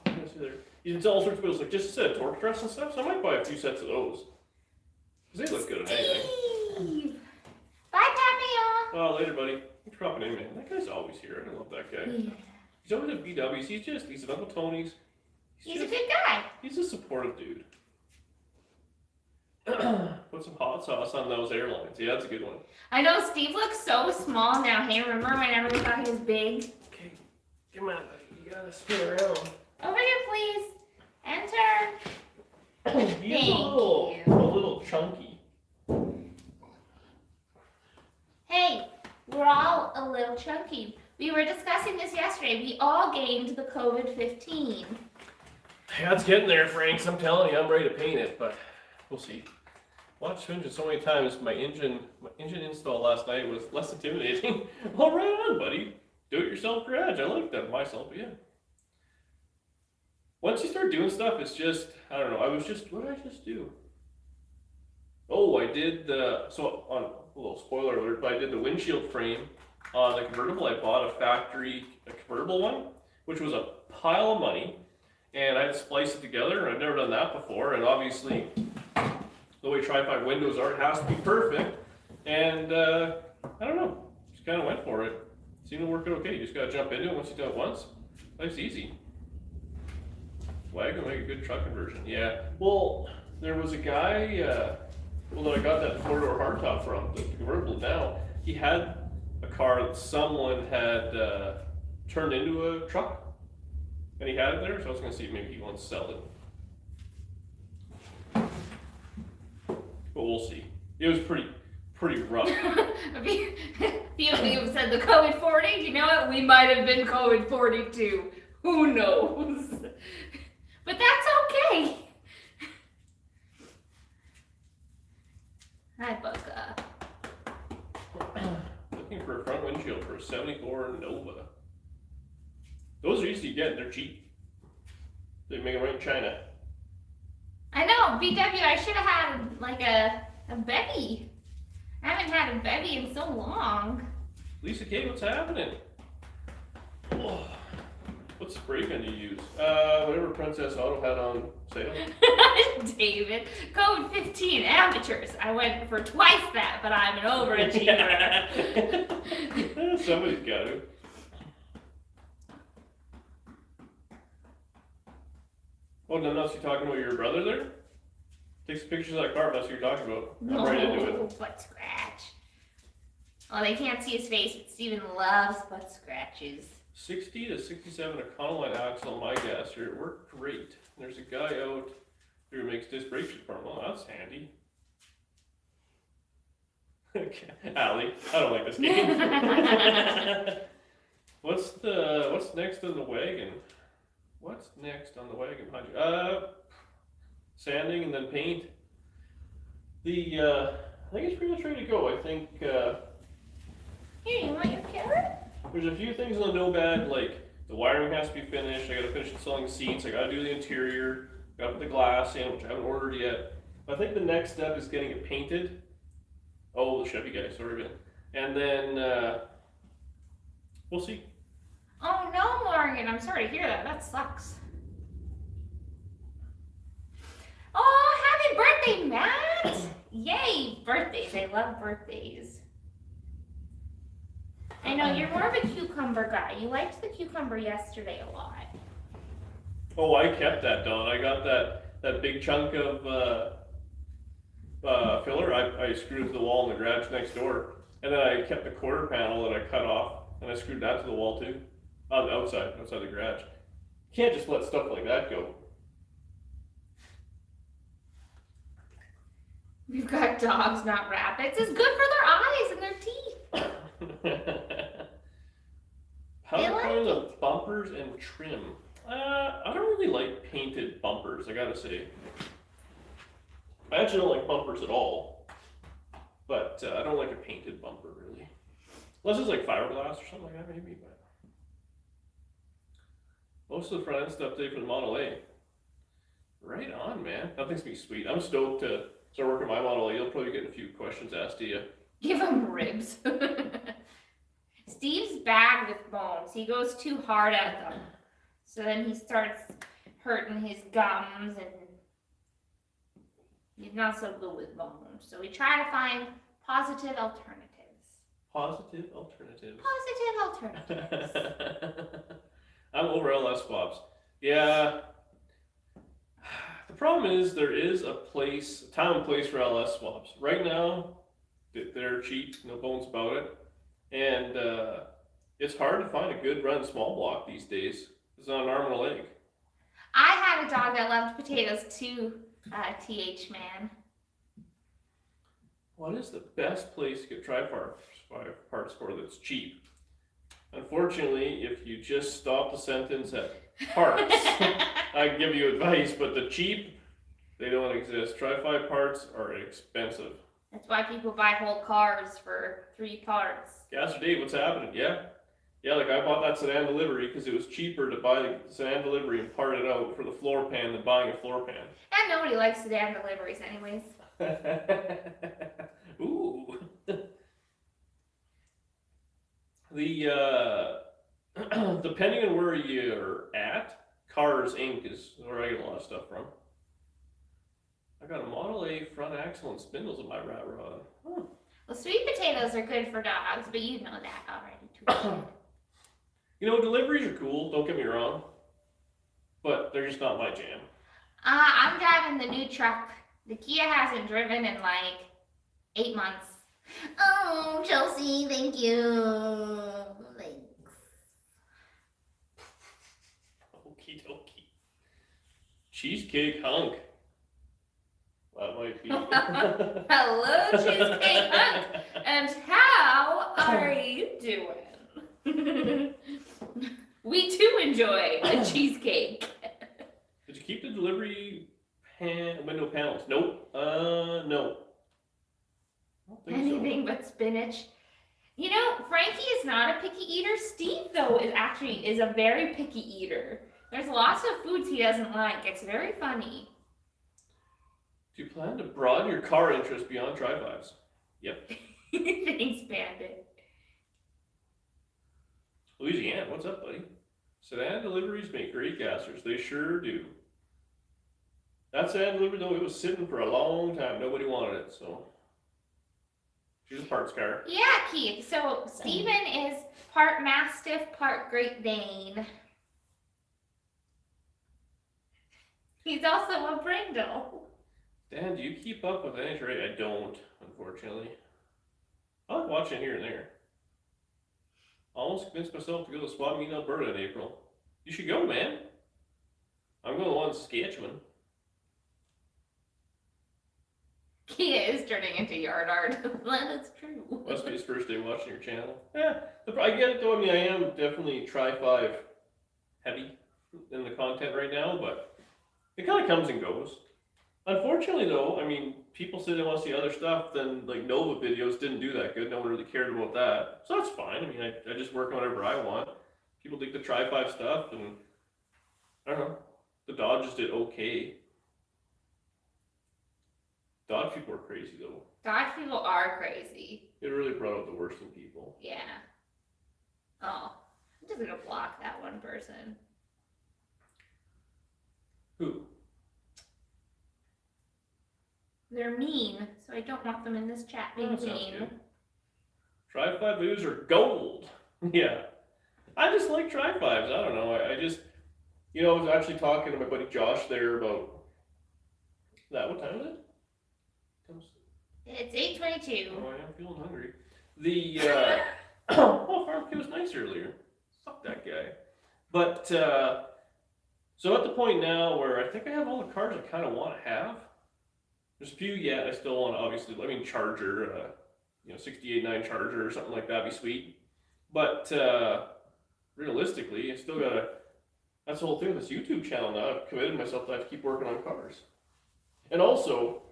What did I say there? You can sell all sorts of wheels, like just a set of torque truss and stuff, so I might buy a few sets of those. Because they look good on anything. Steve! Bye, Papillon! Oh, later, buddy. Thanks for dropping in, man. That guy's always here. I love that guy. Yeah. He's always at BW's. He's at Uncle Tony's. He's a good guy. He's a supportive dude. Put some hot sauce on those airlines. Yeah, that's a good one. I know Steve looks so small now. Hey, remember whenever we thought he was big? Okay, come on, buddy. You gotta spin around. Over here, please. Enter. He's a little chunky. Hey, we're all a little chunky. We were discussing this yesterday. We all gained the COVID-15. Yeah, it's getting there, Franks. I'm telling you, I'm ready to paint it, but we'll see. Watched engine so many times. My engine install last night was less intimidating. Well, right on, buddy. Do-it-yourself garage. I like that myself, but yeah. Once you start doing stuff, it's just, I don't know. What did I just do? Oh, I did a little spoiler alert, but I did the windshield frame on the convertible. I bought a convertible one, which was a pile of money, and I had to splice it together, and I've never done that before, and obviously, the way Tri-Fi windows are, it has to be perfect, and I don't know, just kind of went for it. Seemed to work out okay. You just got to jump into it once you do it once. Life's easy. Wagon make a good truck conversion. Yeah. Well, there was a guy, that I got that four-door hardtop from, the convertible now. He had a car that someone had turned into a truck, and he had it there, so I was going to see if maybe he wants to sell it. But we'll see. It was pretty rough. A few people said the COVID-40. You know what? We might have been COVID-42. Who knows? But that's okay. Hi, Bucka. Looking for a front windshield for a 74 Nova. Those are easy to get. They're cheap. They make them right in China. I know, BW, I should have had like a bevy. I haven't had a bevy in so long. Lisa K, what's happening? Oh, what spray gun do you use? Whatever Princess Auto had on sale. David, COVID-15 amateurs. I went for twice that, but I'm an overachiever. Somebody's got to. Oh, no, no, so you're talking about your brother there? Take some pictures of that car, that's what you're talking about. I'm ready to do it. Butt scratch. Oh, they can't see his face, but Steven loves butt scratches. 60 to 67 Econoline axle on my gas here. It worked great. There's a guy out who makes disc brakes for them. Oh, that's handy. Allie, I don't like this game. What's next on the wagon? What's next on the wagon behind you? Sanding and then paint. I think it's pretty much ready to go. I think Here, you want your carrot? there's a few things on the Nomad, like the wiring has to be finished. I got to finish installing seats. I got to do the interior. Got to put the glass in, which I haven't ordered yet. I think the next step is getting it painted. Oh, the Chevy guy, sorry, man. And then we'll see. Oh no, Morgan, I'm sorry to hear that. That sucks. Oh, happy birthday, Matt! Yay, birthdays. I love birthdays. I know, you're more of a cucumber guy. You liked the cucumber yesterday a lot. Oh, I kept that, Don. I got that big chunk of filler. I screwed it to the wall in the garage next door. And then I kept the quarter panel that I cut off, and I screwed that to the wall too. Outside the garage. You can't just let stuff like that go. We've got dogs, not rabbits. It's good for their eyes and their teeth. How They to like find the bumpers and trim? I don't really like painted bumpers, I gotta say. I actually don't like bumpers at all. But I don't like a painted bumper, really. Unless it's like fiberglass or something like that, maybe. But most of the front end stuff today for the Model A. Right on, man. That thing's gonna be sweet. I'm stoked to start working my Model A. You'll probably get a few questions asked to you. Give him ribs. Steve's bad with bones. He goes too hard at them. So then he starts hurting his gums and he's not so good with bones. So we try to find positive alternatives. Positive alternatives. Positive alternatives. I'm over LS swaps. Yeah. The problem is there is a time and place for LS swaps. Right now, they're cheap, no bones about it. And it's hard to find a good run small block these days. It's not an arm and a leg. I had a dog that loved potatoes too, TH man. What is the best place to get parts for that's cheap? Unfortunately, if you just stop the sentence at parts, I can give you advice, but the cheap, they don't exist. Tri-Fi parts are expensive. That's why people buy whole cars for 3 parts. Gas or Dave, what's happening? Yeah, like I bought that sedan delivery because it was cheaper to buy the sedan delivery and part it out for the floor pan than buying a floor pan. And nobody likes sedan deliveries anyways. Ooh. Depending on where you're at, Cars Inc. is where I get a lot of stuff from. I got a Model A front axle and spindles in my rat rod. Huh. Well, sweet potatoes are good for dogs, but you know that already too. You know, deliveries are cool, don't get me wrong, but they're just not my jam. I'm driving the new truck. The Kia hasn't driven in like 8 months. Oh, Chelsea, thank you. Thanks. Okie dokie. Cheesecake hunk. That might be. Hello, Cheesecake Hunk. And how are you doing? We too enjoy a cheesecake. Did you keep the delivery window panels? Nope. No. I don't think Anything but spinach. You know, Frankie is not a picky eater. Steve, though, is a very picky eater. There's lots of foods he doesn't like. It's very funny. Do you plan to broaden your car interest beyond Tri-Fives? Yep. Thanks, Bandit. Louisiana, what's up, buddy? Sedan deliveries make great gassers. They sure do. That sedan delivery, though, it was sitting for a long time. Nobody wanted it, so. She's a parts car. Yeah, Keith. So Steven is part Mastiff, part Great Dane. He's also a brindle. Dan, do you keep up with NHRA? I don't, unfortunately. I like watching here and there. Almost convinced myself to go to the swap meet in Alberta in April. You should go, man. I'm going to one in Saskatchewan. Kia is turning into yard art. That's true. Must be his first day watching your channel. Yeah, I get it though. I mean, I am definitely Tri-5 heavy in the content right now, but it kind of comes and goes. Unfortunately though, I mean, people say they want to see other stuff, then like Nova videos didn't do that good. No one really cared about that. So that's fine. I mean, I just work on whatever I want. People dig the Tri-5 stuff, and I don't know. The Dodges did okay. Dodge people are crazy though. Dodge people are crazy. It really brought out the worst in people. Yeah. Oh, I'm just gonna block that one person. Who? They're mean, so I don't want them in this chat being That sounds mean. good. Tri-5 views are gold. Yeah. I just like Tri-5s. I don't know. I just, I was actually talking to my buddy Josh there about that. What time is it? It's 8:22. Oh, I am feeling hungry. Farm Kid was nice earlier. Fuck that guy. But, so at the point now where I think I have all the cars I kind of want to have. There's a few yet I still want to, obviously, Charger, 68.9 Charger or something like that would be sweet. But, realistically, I still gotta, that's the whole thing with this YouTube channel now. I've committed myself that I have to keep working on cars. And also,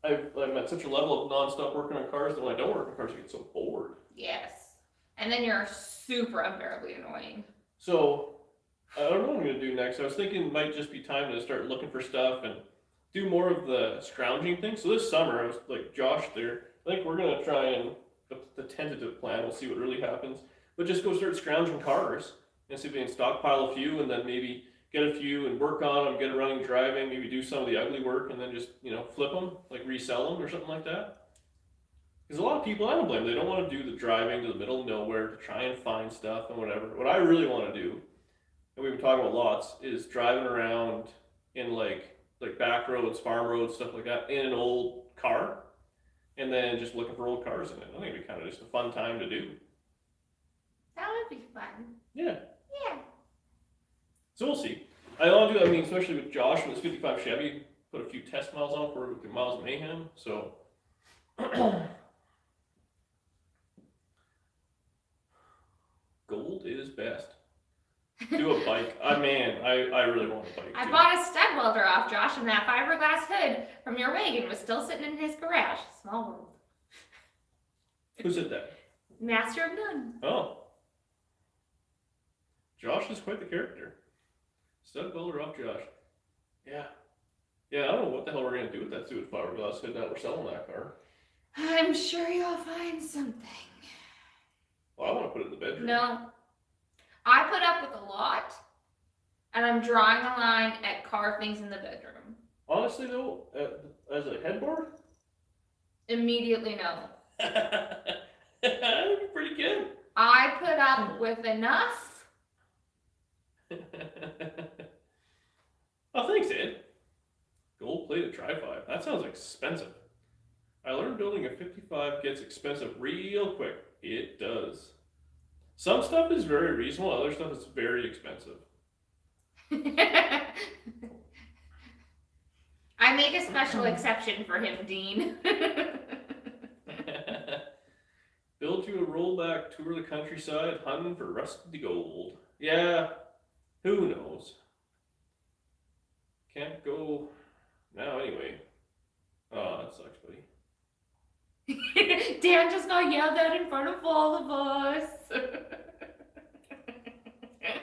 I'm at such a level of non-stop working on cars that when I don't work on cars, I get so bored. Yes. And then you're super unbearably annoying. So, I don't know what I'm going to do next. I was thinking it might just be time to start looking for stuff and do more of the scrounging thing. So this summer, I was like, Josh there, I think we're going to try and, the tentative plan, we'll see what really happens, but just go start scrounging cars and see if we can stockpile a few and then maybe get a few and work on them, get it running, driving, maybe do some of the ugly work and then just, flip them, like resell them or something like that. Because a lot of people, I don't blame them, they don't want to do the driving to the middle of nowhere to try and find stuff and whatever. What I really want to do, and we've been talking about lots, is driving around in like back roads, farm roads, stuff like that, in an old car, and then just looking for old cars in it. I think it'd be kind of just a fun time to do. That would be fun. Yeah. Yeah. So we'll see. I want to do that, especially with Josh and this 55 Chevy, put a few test miles on for the Miles of Mayhem, so. Gold is best. Do a bike. I really want a bike. I too. bought a stud welder off Josh, and that fiberglass hood from your wagon was still sitting in his garage. Small world. Who said that? Master of none. Oh. Josh is quite the character. Stud welder off Josh. Yeah. Yeah, I don't know what the hell we're going to do with that stupid fiberglass hood now we're selling that car. I'm sure you'll find something. Well, I want to put it in the bedroom. No. I put up with a lot, and I'm drawing a line at car things in the bedroom. Honestly, though, as a headboard? Immediately no. That would be pretty good. I put up with enough. Oh, thanks, Ed. Gold-plated Tri-5. That sounds expensive. I learned building a 55 gets expensive real quick. It does. Some stuff is very reasonable, other stuff is very expensive. I make a special exception for him, Dean. Build you a rollback tour the countryside, hunting for rusty gold. Yeah, who knows? Can't go now anyway. Oh, that sucks, buddy. Dan just got yelled at in front of all of us.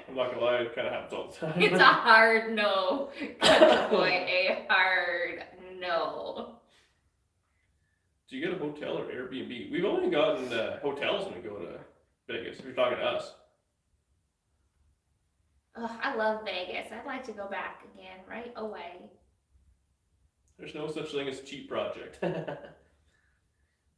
I'm not gonna lie, it kind of happens all the time. It's a hard no. Country boy, a hard no. Do you get a hotel or Airbnb? We've only gotten hotels when we go to Vegas, if you're talking to us. Ugh, I love Vegas. I'd like to go back again right away. There's no such thing as a cheap project.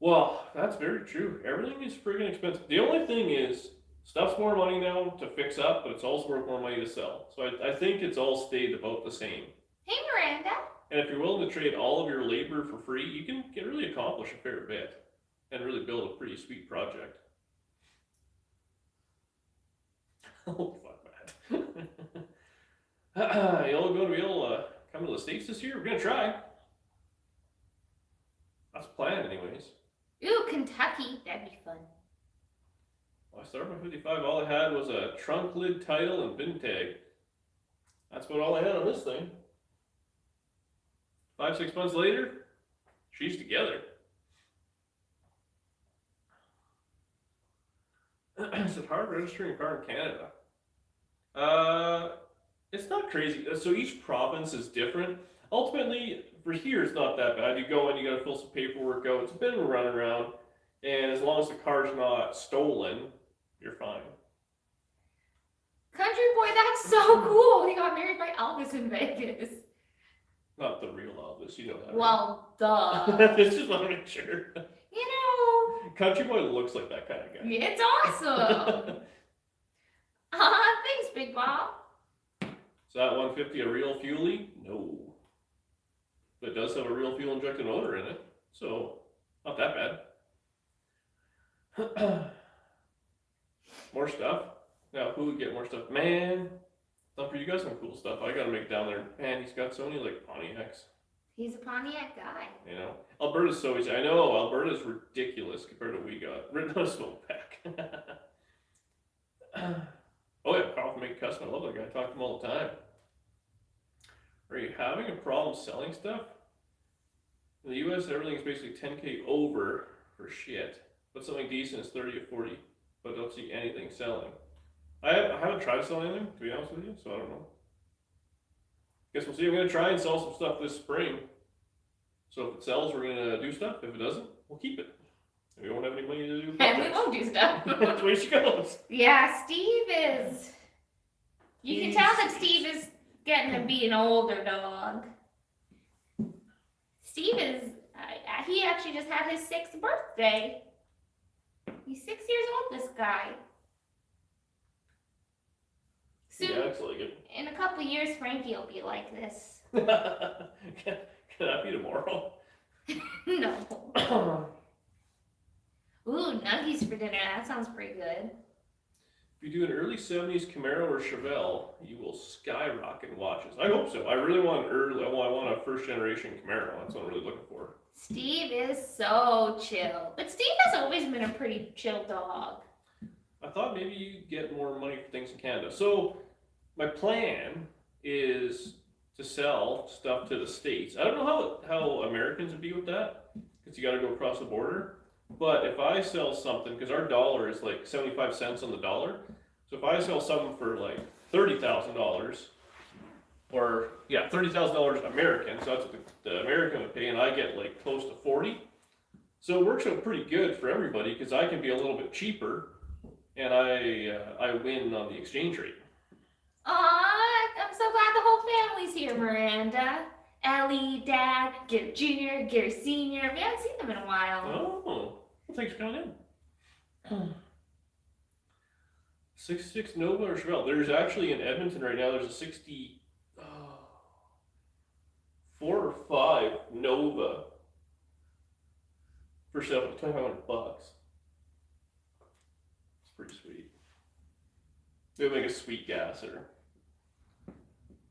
Well, that's very true. Everything is friggin' expensive. The only thing is, stuff's more money now to fix up, but it's also worth more money to sell. So I think it's all stayed about the same. Hey, Miranda. And if you're willing to trade all of your labor for free, you can really accomplish a fair bit and really build a pretty sweet project. Oh, fuck that. Y'all going to be able to come to the States this year? We're going to try. That's the plan anyways. Ooh, Kentucky. That'd be fun. Well, I started my 55. All I had was a trunk lid title and bin tag. That's about all I had on this thing. 5-6 months later, she's together. Is it hard registering a car in Canada? It's not crazy. So each province is different. Ultimately, for here, it's not that bad. You go in, you got to fill some paperwork out. It's a bit of a runaround. And as long as the car's not stolen, you're fine. Country boy, that's so cool. He got married by Elvis in Vegas. Not the real Elvis, you know that. Well, duh. Just want to make sure. You know. Country boy looks like that kind of guy. It's awesome. Thanks, Big Bob. Is that 150 a real fuelie? No. But it does have a real fuel injected motor in it, so not that bad. More stuff. Now, who would get more stuff? Man, Thumper, you got some cool stuff. I gotta make it down there. Man, he's got so many like Pontiacs. He's a Pontiac guy. You know, Alberta's so easy. I know Alberta's ridiculous compared to what we got. Written on a smoke pack. Oh yeah, Carl from Make Custom. I love that guy. I talk to him all the time. Are you having a problem selling stuff? In the U.S., everything is basically 10K over for shit, but something decent is 30 or 40. But don't see anything selling. I haven't tried to sell anything, to be honest with you, so I don't know. Guess we'll see. I'm going to try and sell some stuff this spring. So if it sells, we're going to do stuff. If it doesn't, we'll keep it. We won't have any money to do projects. And we won't do stuff. That's the way she goes. Yeah, Steve is... You can tell that Steve is getting to be an older dog. Steve is... he actually just had his 6th birthday. He's 6 years old, this guy. Soon, Yeah, looks like it. in a couple years, Frankie will be like this. Can that be tomorrow? No. Ooh, nuggies for dinner. That sounds pretty good. If you do an early 70s Camaro or Chevelle, you will skyrocket in watches. I hope so. I really want I want a first generation Camaro. That's what I'm really looking for. Steve is so chill. But Steve has always been a pretty chill dog. I thought maybe you'd get more money for things in Canada. So my plan is to sell stuff to the States. I don't know how Americans would be with that, because you got to go across the border. But if I sell something, because our dollar is like 75 cents on the dollar, so if I sell something for like $30,000, or yeah, $30,000 American, so that's what the American would pay, and I get like close to 40. So it works out pretty good for everybody, because I can be a little bit cheaper, and I win on the exchange rate. Aw, I'm so glad the whole family's here, Miranda. Ellie, Dad, Gary Jr., Gary Sr. We haven't seen them in a while. Oh, well, thanks for coming in. 66 Nova or Chevelle. There's actually in Edmonton right now, there's a 64 or 5 Nova for sale for $2,500. It's pretty sweet. They make a sweet gasser.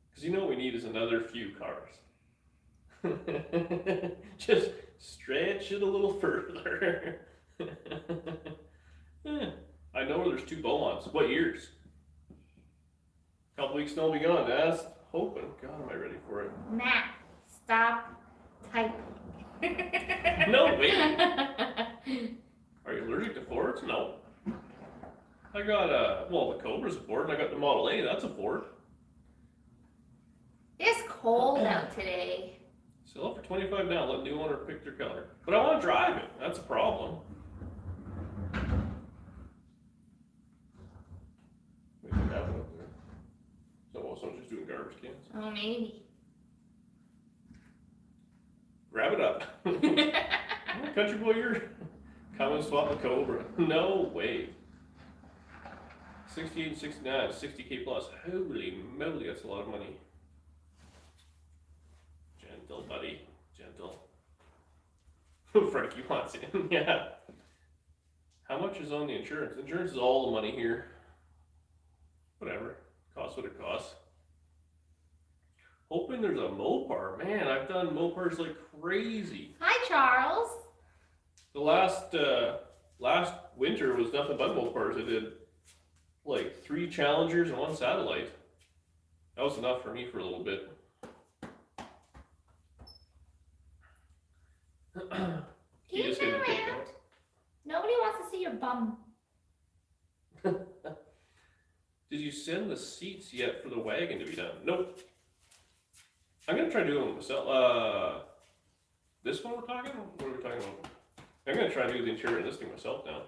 Because you know what we need is another few cars. Just stretch it a little further. I know there's 2 Beaumonts. What years? Couple weeks snow will be gone. That's hoping. God, am I ready for it? Matt, stop typing. No, wait. Are you allergic to Fords? No. I got well, the Cobra's a Ford, and I got the Model A. That's a Ford. It's cold out today. Sell it for $25 now. Let new owner pick their color. But I want to drive it. That's a problem. Maybe they have it up there. Someone's just doing garbage cans. Oh, maybe. Grab it up. Oh, country boy, you're come and swap the Cobra. No way. 68 and 69, 60K plus. Holy moly, that's a lot of money. Gentle, buddy. Gentle. Frankie wants it. Yeah. How much is on the insurance? Insurance is all the money here. Whatever. Costs what it costs. Hoping there's a Mopar. Man, I've done Mopars like crazy. Hi, Charles. The last winter was nothing but Mopars. I did like 3 Challengers and 1 Satellite. That was enough for me for a little bit. Can you turn around? Nobody wants to see your bum. Did you send the seats yet for the wagon to be done? Nope. I'm gonna try doing them myself. This one we're talking? What are we talking about? I'm gonna try to do the interior of this thing myself now.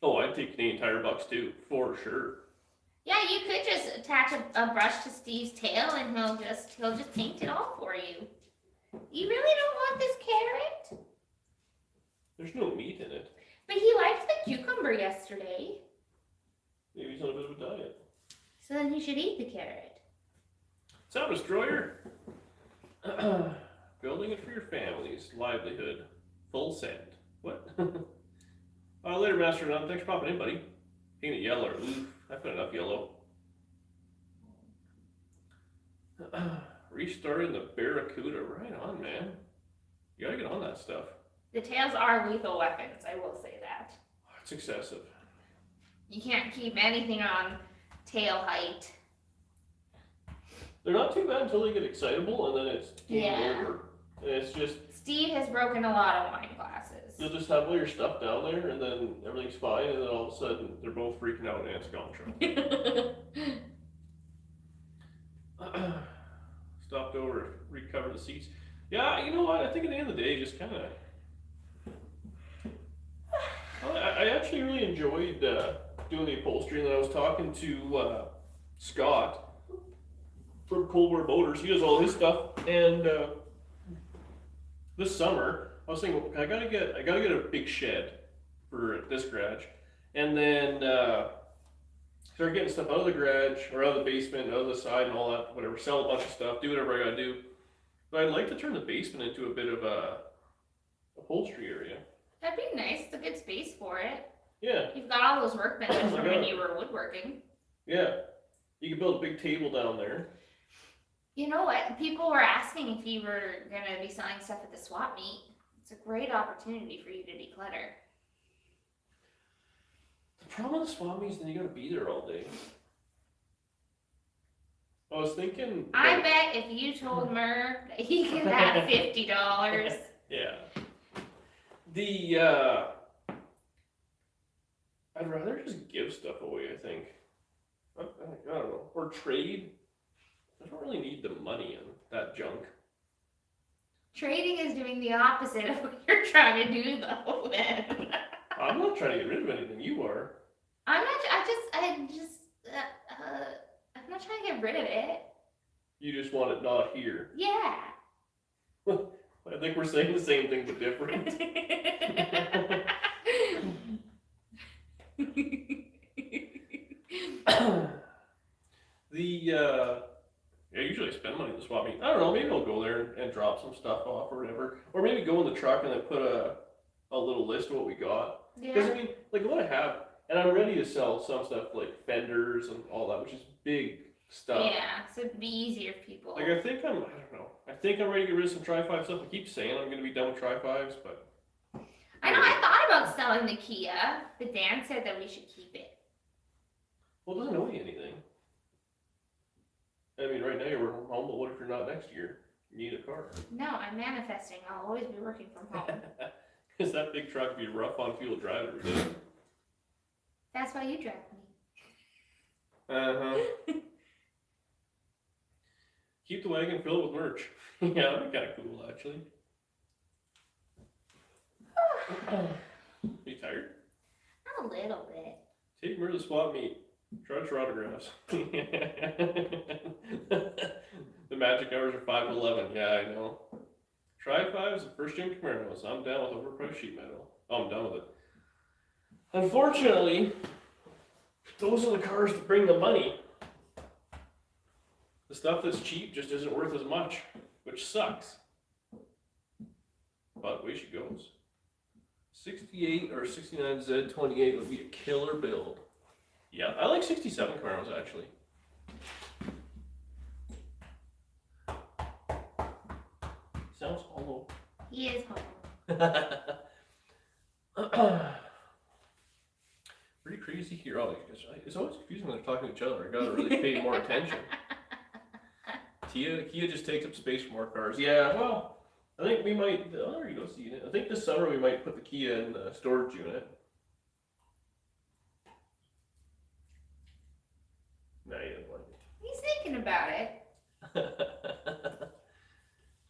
Oh, I'd take Canadian Tire bucks too, for sure. Yeah, you could just attach a brush to Steve's tail and he'll just paint it all for you. You really don't want this carrot? There's no meat in it. But he liked the cucumber yesterday. Maybe he's on a bit of a diet. So then he should eat the carrot. Sound Destroyer. Building it for your family's livelihood. Full send. What? Later, Master None. Thanks for popping in, buddy. Paint it yellow. Oof, I put enough yellow. Restarting the Barracuda. Right on, man. You gotta get on that stuff. The tails are lethal weapons, I will say that. It's excessive. You can't keep anything on tail height. They're not too bad until they get excitable, and then it's game over. And it's just... Steve has broken a lot of wine glasses. You'll just have all your stuff down there, and then everything's fine, and then all of a sudden, they're both freaking out, and it's gone. Stopped over to recover the seats. Yeah, you know what? I think at the end of the day, just kind of... I actually really enjoyed doing the upholstery, and then I was talking to Scott from Cold War Motors. He does all his stuff, and this summer I was thinking I gotta get a big shed for this garage, and then start getting stuff out of the garage or out of the basement, out of the side, and all that. Whatever, sell a bunch of stuff, do whatever I gotta do. But I'd like to turn the basement into a bit of a upholstery area. That'd be nice. It's a good space for it. Yeah. You've got all those workbenches from when you were woodworking. Yeah. You could build a big table down there. You know what? People were asking if you were going to be selling stuff at the swap meet. It's a great opportunity for you to declutter. The problem with the swap meet is then you got to be there all day. I was thinking... I bet if you told Murr that he could have $50. Yeah. I'd rather just give stuff away, I think. I don't know. Or trade. I don't really need the money in that junk. Trading is doing the opposite of what you're trying to do, though, then. I'm not trying to get rid of anything. You are. I'm not trying to get rid of it. You just want it not here. Yeah. I think we're saying the same thing, but different. Usually I spend money at the swap meet. I don't know, maybe I'll go there and drop some stuff off or whatever. Or maybe go in the truck and then put a little list of what we got. Because I mean, like what I have, and I'm ready to sell some stuff like fenders and all that, which is big stuff. Yeah, so it'd be easier for people. Like I think I'm ready to get rid of some Tri-5 stuff. I keep saying I'm going to be done with Tri-5s, but... I know, I thought about selling the Kia, but Dan said that we should keep it. Well, it doesn't owe you anything. I mean, right now you're working from home, but what if you're not next year? You need a car. No, I'm manifesting. I'll always be working from home. Because that big truck would be rough on fuel to drive every day. That's why you drive me. Uh-huh. Keep the wagon filled with merch. Yeah, that'd be kind of cool, actually. Are you tired? A little bit. Take her to the swap meet. Try her autographs. The magic hours are 5 to 11. Yeah, I know. Tri-5s and first-gen Camaros. I'm down with overpriced sheet metal. Oh, I'm done with it. Unfortunately, those are the cars that bring the money. The stuff that's cheap just isn't worth as much, which sucks. But way she goes. 68 or 69 Z28 would be a killer build. Yeah, I like 67 Camaros actually. Sounds hollow. He is home. Pretty crazy here. Oh, it's always confusing when they're talking to each other. I gotta really pay more attention. Kia just takes up space for more cars. Yeah, well, I think we might. Oh, there you go, see it. I think this summer we might put the Kia in the storage unit. No, you didn't like it. He's thinking about it.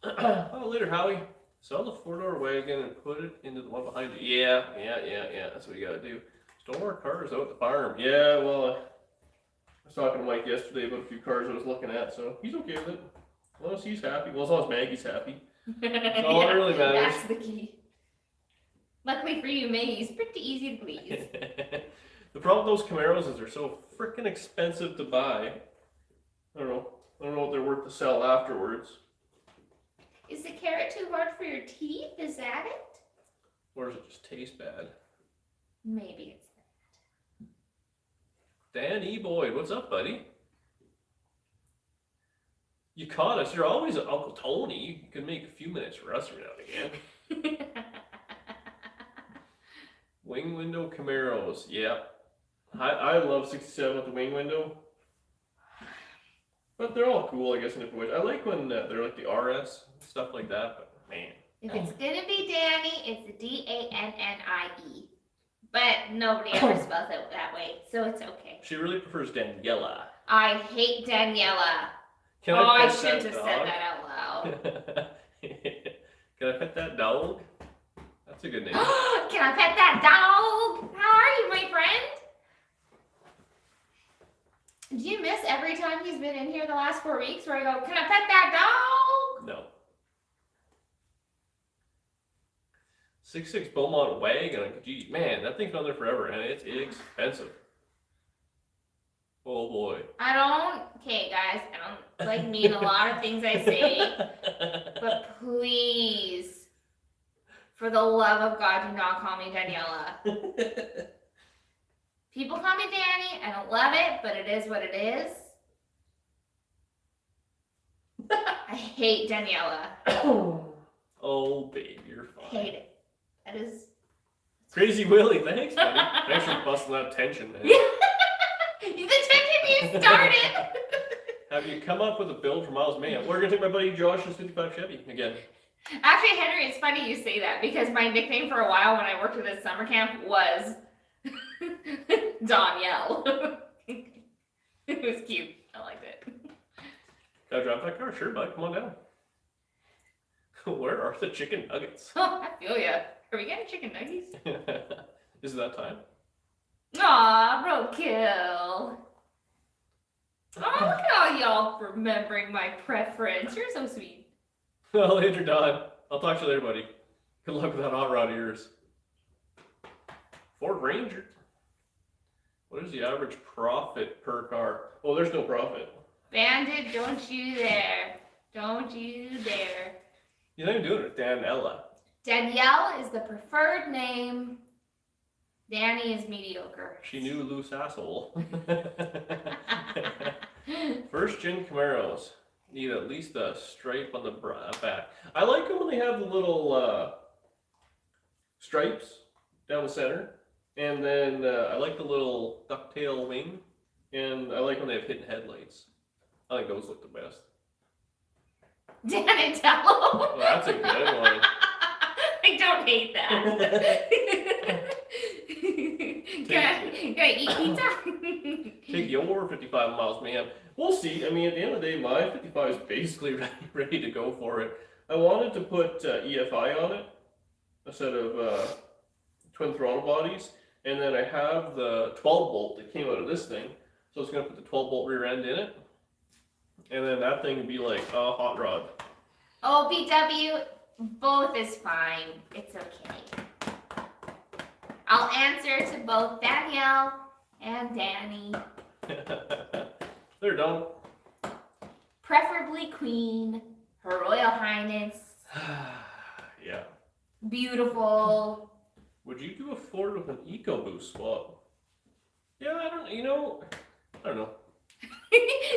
Oh, later, Howie. Sell the 4-door wagon and put it into the one behind you. Yeah. That's what you gotta do. Store more cars out at the farm. Yeah, well, I was talking to Mike yesterday about a few cars I was looking at, so he's okay with it. As long as he's happy. Well, as long as Maggie's happy. That's all that really matters. That's the key. Luckily for you, Maggie's pretty easy to please. The problem with those Camaros is they're so freaking expensive to buy. I don't know what they're worth to sell afterwards. Is the carrot too hard for your teeth? Is that it? Or does it just taste bad? Maybe it's Dan E. Boyd, what's up, buddy? You caught us. You're always Uncle Tony. You can make a few minutes for us every now and again. Wing window Camaros. Yeah. I love 67 with the wing window. But they're all cool, I guess, in different ways. I like when they're like the RS, stuff like that, but man. If it's gonna be Danny, it's Dannie. But nobody ever spells it that way, so it's okay. She really prefers Daniela. I hate Daniela. Can I pet shouldn't that have dog? said that out loud. Can I pet that dog? That's a good name. Can I pet that dog? How are you, my friend? Do you miss every time he's been in here the last 4 weeks where I go, can I pet that dog? No. 6.6 Beaumont wagon. Gee, man, that thing's been there forever, and it's expensive. Oh boy. Okay guys, I don't like mean a lot of things I say, but please, for the love of God, do not call me Daniela. People call me Danny. I don't love it, but it is what it is. I hate Daniela. Oh, babe, you're fine. Hate it. That is Crazy Willie, thanks, buddy. Thanks for busting that tension, man. the tension you started. Have you come up with a build for Miles Mayhem? We're gonna take my buddy Josh's 55 Chevy again. Actually, Henry, it's funny you say that because my nickname for a while when I worked at this summer camp was Danielle. It was cute. I liked it. Can I drive that car? Sure, bud. Come on down. Where are the chicken nuggets? Oh, I feel ya. Are we getting chicken nuggets? Is it that time? Aw, roadkill. Oh, look at all y'all remembering my preference. You're so sweet. Well, later, Don. I'll talk to you later, buddy. Good luck with that hot rod of yours. Ford Ranger. What is the average profit per car? Oh, there's no profit. Bandit, don't you dare. Don't you dare. You're not even doing it, Danella. Danielle is the preferred name. Danny is mediocre. She knew loose asshole. First gen Camaros need at least a stripe on the back. I like them when they have the little stripes down the center. And then I like the little ducktail wing. And I like when they have hidden headlights. I think those look the best. Danatello. Well, that's a good one. I don't hate that. Can I eat pizza? Take your 55 miles, man. We'll see. I mean, at the end of the day, my 55 is basically ready to go for it. I wanted to put EFI on it, a set of twin throttle bodies, and then I have the 12 bolt that came out of this thing, so I was going to put the 12 bolt rear end in it, and then that thing would be like a hot rod. Oh, BW, both is fine. It's okay. I'll answer to both Danielle and Danny. They're done. Preferably Queen, Her Royal Highness. Yeah. Beautiful. Would you do a Ford with an EcoBoost swap? Yeah, I don't know.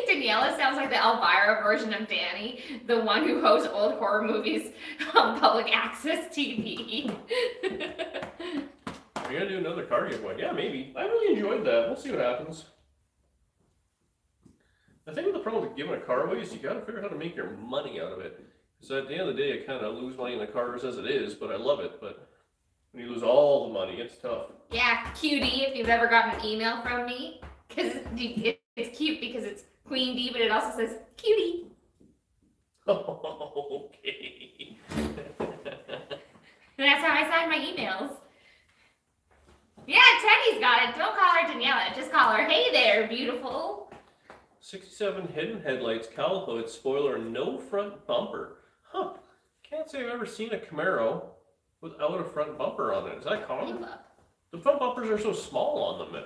Daniela sounds like the Elvira version of Danny, the one who hosts old horror movies on public access TV. Are you gonna do another car giveaway? Yeah, maybe. I really enjoyed that. We'll see what happens. The thing with the problem with giving a car away is you gotta figure out how to make your money out of it. So at the end of the day, I kind of lose money in the cars as it is, but I love it. But when you lose all the money, it's tough. Yeah, cutie, if you've ever gotten an email from me, because it's cute because it's Queen D, but it also says cutie. Okay. That's how I sign my emails. Yeah, Teddy's got it. Don't call her Daniela. Just call her, hey there, beautiful. 67 hidden headlights, cowl hood, spoiler, no front bumper. Huh. Can't say I've ever seen a Camaro without a front bumper on it. Is that common? The front bumpers are so small on them.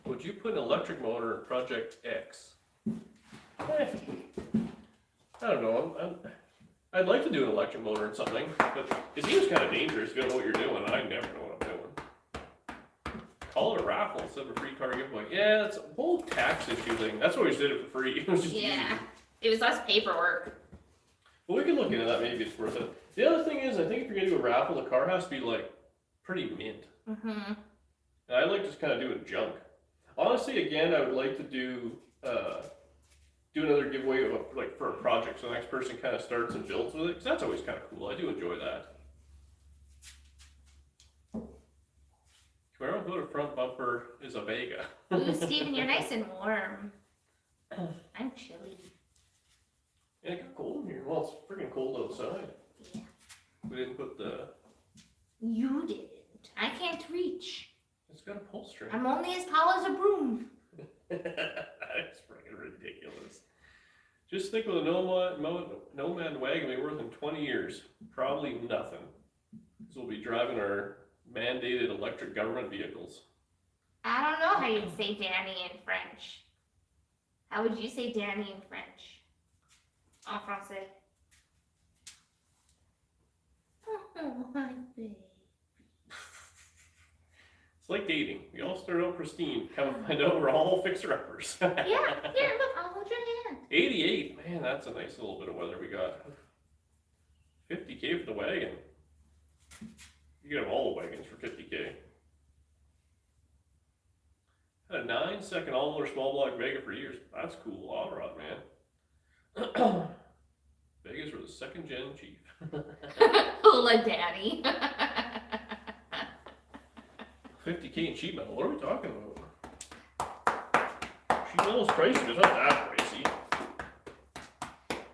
Would you put an electric motor in Project X? I don't know. I'd like to do an electric motor in something, but it seems kind of dangerous if you don't know what you're doing. I never know what I'm doing. Call it a raffle instead of a free car giveaway. Yeah, it's a whole tax issue thing. That's why we did it for free. It was just easy. It was less paperwork. Well, we can look into that. Maybe it's worth it. The other thing is, I think if you're gonna do a raffle, the car has to be like pretty mint. Mm-hmm. And I like just kind of doing junk. Honestly, again, I would like to do another giveaway of like for a project, so the next person kind of starts and builds with it, because that's always kind of cool. I do enjoy that. Camaro hood front bumper is a Vega. Ooh, Steven, you're nice and warm. I'm chilly. Yeah, it got cold in here. Well, it's freaking cold outside. Yeah. We didn't put the... You didn't. I can't reach. It's got a pull string. I'm only as tall as a broom. That's freaking ridiculous. Just think of a Nomad wagon be worth in 20 years. Probably nothing. Because we'll be driving our mandated electric government vehicles. I don't know how you'd say Danny in French. How would you say Danny in French? En français. Oh, my baby. It's like dating. We all start out pristine. Come to find out we're all fixer-uppers. Yeah, here, look, I'll hold your hand. 88. Man, that's a nice little bit of weather we got. 50K for the wagon. You can have all the wagons for 50K. Had a 9-second all-motor small block Vega for years. That's cool. Auto rod, man. Vegas were the second-gen Chief. Hula Daddy. 50K in sheet metal. What are we talking about? Sheet metal's pricey, but it's not that pricey.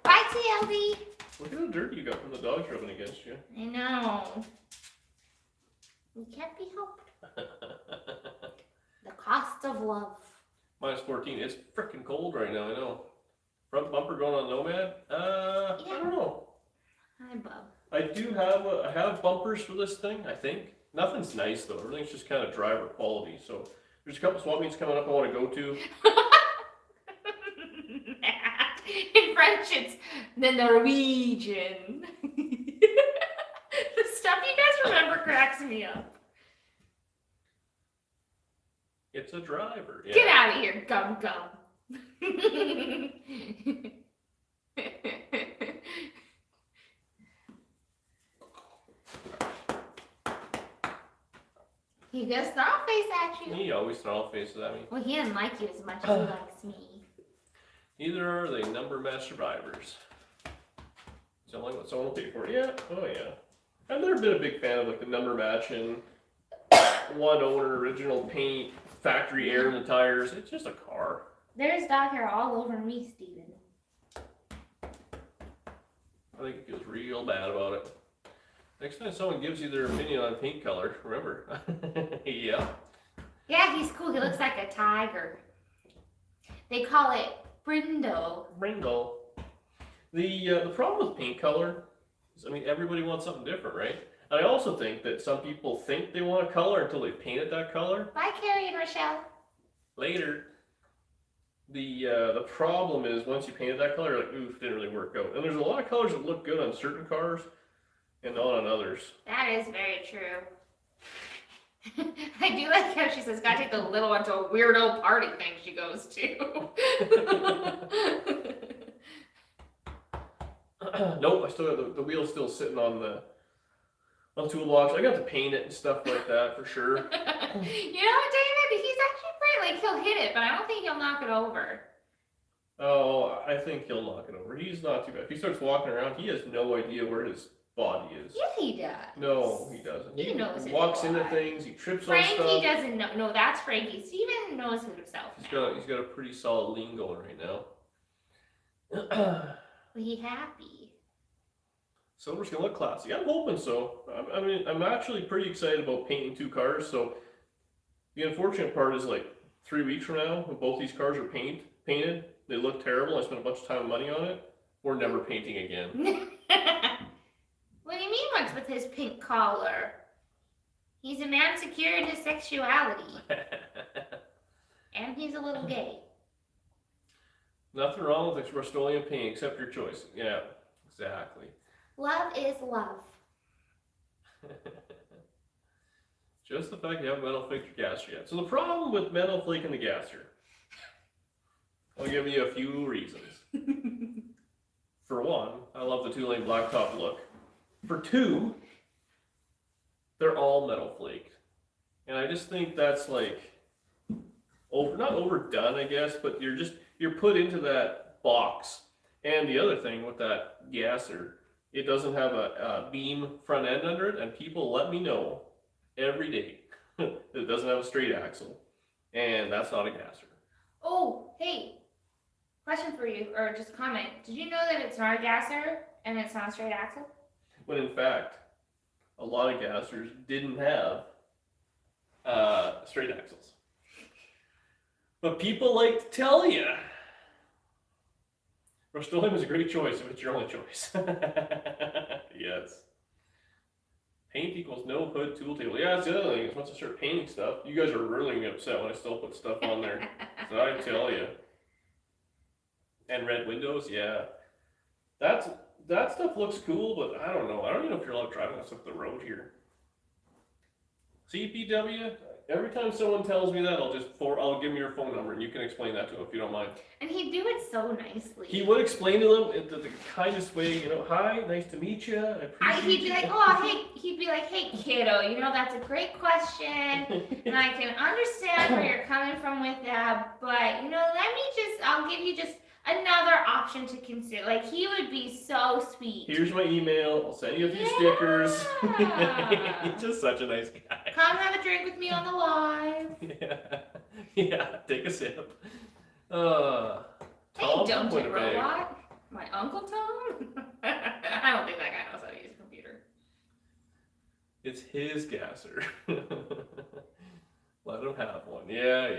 Bye, TLD. Look at the dirt you got from the dogs rubbing against you. I know. We can't be helped. The cost of love. Minus 14. It's freaking cold right now, I know. Front bumper going on Nomad? I don't know. Hi, bub. I have bumpers for this thing, I think. Nothing's nice though. Everything's just kind of driver quality. So there's a couple swap meets coming up I want to go to. In French, it's the Norwegian. The stuff you guys remember cracks me up. It's a driver. Yeah. Get out of here, gum gum. He goes snarl face at you. He always snarl faces at me. Well, he doesn't like you as much as he likes me. Neither are they number match survivors. Selling what someone will pay for. Yeah. Oh yeah. I've never been a big fan of like the number matching, one owner, original paint, factory air in the tires. It's just a car. There's dog hair all over me, Steven. I think he feels real bad about it. Next time someone gives you their opinion on paint color, remember. Yeah. Yeah, he's cool. He looks like a tiger. They call it Brindle. Brindle. The problem with paint color is, I mean, everybody wants something different, right? And I also think that some people think they want a color until they paint it that color. Bye, Carrie and Rochelle. Later. The problem is once you paint it that color, you're like, oof, didn't really work out. And there's a lot of colors that look good on certain cars and not on others. That is very true. I do like how she says, gotta take the little one to a weirdo party thing she goes to. Nope, I still have the wheel's still sitting on the toolbox. I got to paint it and stuff like that for sure. You know, David, he's actually pretty, like, he'll hit it, but I don't think he'll knock it over. Oh, I think he'll knock it over. He's not too bad. If he starts walking around, he has no idea where his body is. Yeah, he does. No, he doesn't. He knows He his walks into body. things, he trips on stuff. Frankie doesn't know. No, that's Frankie. Steven knows himself. He's got a pretty solid lean going right now. Well, he happy. Silver's gonna look classy. I'm hoping so. I mean, I'm actually pretty excited about painting 2 cars. So the unfortunate part is like 3 weeks from now, when both these cars are painted, they look terrible. I spent a bunch of time and money on it. We're never painting again. What do you mean what's with his pink collar? He's a man secure in his sexuality. And he's a little gay. Nothing wrong with Rust-Oleum paint except your choice. Yeah, exactly. Love is love. Just the fact you haven't metal flaked your gasser yet. So the problem with metal flaking the gasser, I'll give you a few reasons. For one, I love the 2-lane blacktop look. For 2, they're all metal flaked. And I just think that's like, not overdone, I guess, but you're put into that box. And the other thing with that gasser, it doesn't have a beam front end under it, and people let me know every day that it doesn't have a straight axle. And that's not a gasser. Oh, hey. Question for you, or just comment. Did you know that it's not a gasser and it's not a straight axle? When in fact, a lot of gassers didn't have straight axles. But people like to tell you. Rust-Oleum is a great choice if it's your only choice. Yes. Paint equals no hood tool table. Yeah, that's the other thing, is once I start painting stuff, you guys are really gonna be upset when I still put stuff on there. So I tell you. And red windows, yeah. That stuff looks cool, but I don't know. I don't even know if you're allowed driving this up the road here. CPW, every time someone tells me that, I'll give them your phone number and you can explain that to them if you don't mind. And he'd do it so nicely. He would explain to them in the kindest way, hi, nice to meet you. He'd be like, hey kiddo, that's a great question, and I can understand where you're coming from with that, but I'll give you just another option to consider. Like, he would be so sweet. Here's my email. I'll send you a few stickers. He's just such a nice guy. Come have a drink with me on the live. Yeah. Take a sip. Hey, don't you robot? My Uncle Tom? I don't think that guy knows how to use a computer. It's his gasser. Let him have one. Yeah.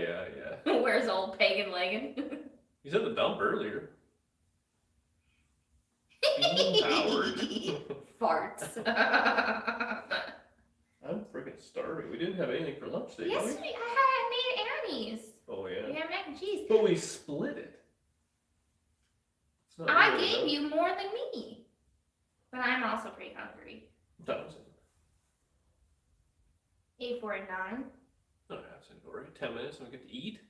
Where's old pagan legging? He's at the dump earlier. Powered. Farts. I'm freaking starving. We didn't have anything for lunch today, Yes, did we? I made Annie's. Oh, yeah. We had mac and cheese. But we split it. It's not I really gave enough. you more than me. But I'm also pretty hungry. 1,000. 8, 4, and 9. No, that's all right. 10 minutes and we get to eat.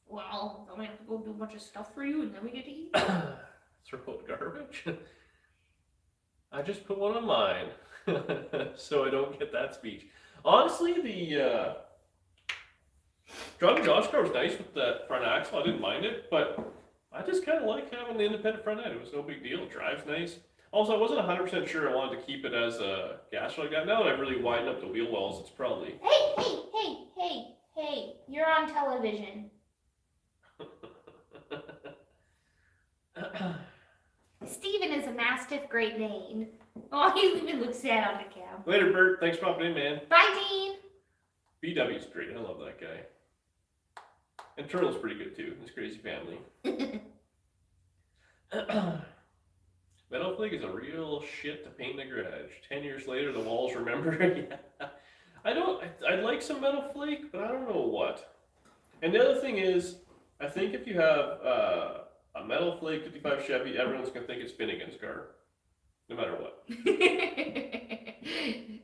Well, don't we have to go do a bunch of stuff for you and then we get to eat? Throw out garbage. I just put one on mine, so I don't get that speech. Honestly, the driving Josh's car was nice with that front axle. I didn't mind it, but I just kind of like having the independent front end. It was no big deal. It drives nice. Also, I wasn't 100% sure I wanted to keep it as a gas like that. Now that I've really widened up the wheel wells, it's probably... Hey, you're on television. Steven is a Mastiff Great Dane. Oh, he even looks sad on the cab. Later, Bert. Thanks for popping in, man. Bye, Dean. BW's great. I love that guy. And Turtle's pretty good, too. His crazy family. Metal flake is a real shit to paint in the garage. 10 years later, the walls remember. Yeah. I'd like some metal flake, but I don't know what. And the other thing is, I think if you have a metal flake 55 Chevy, everyone's going to think it's Finnegan's car. No matter what.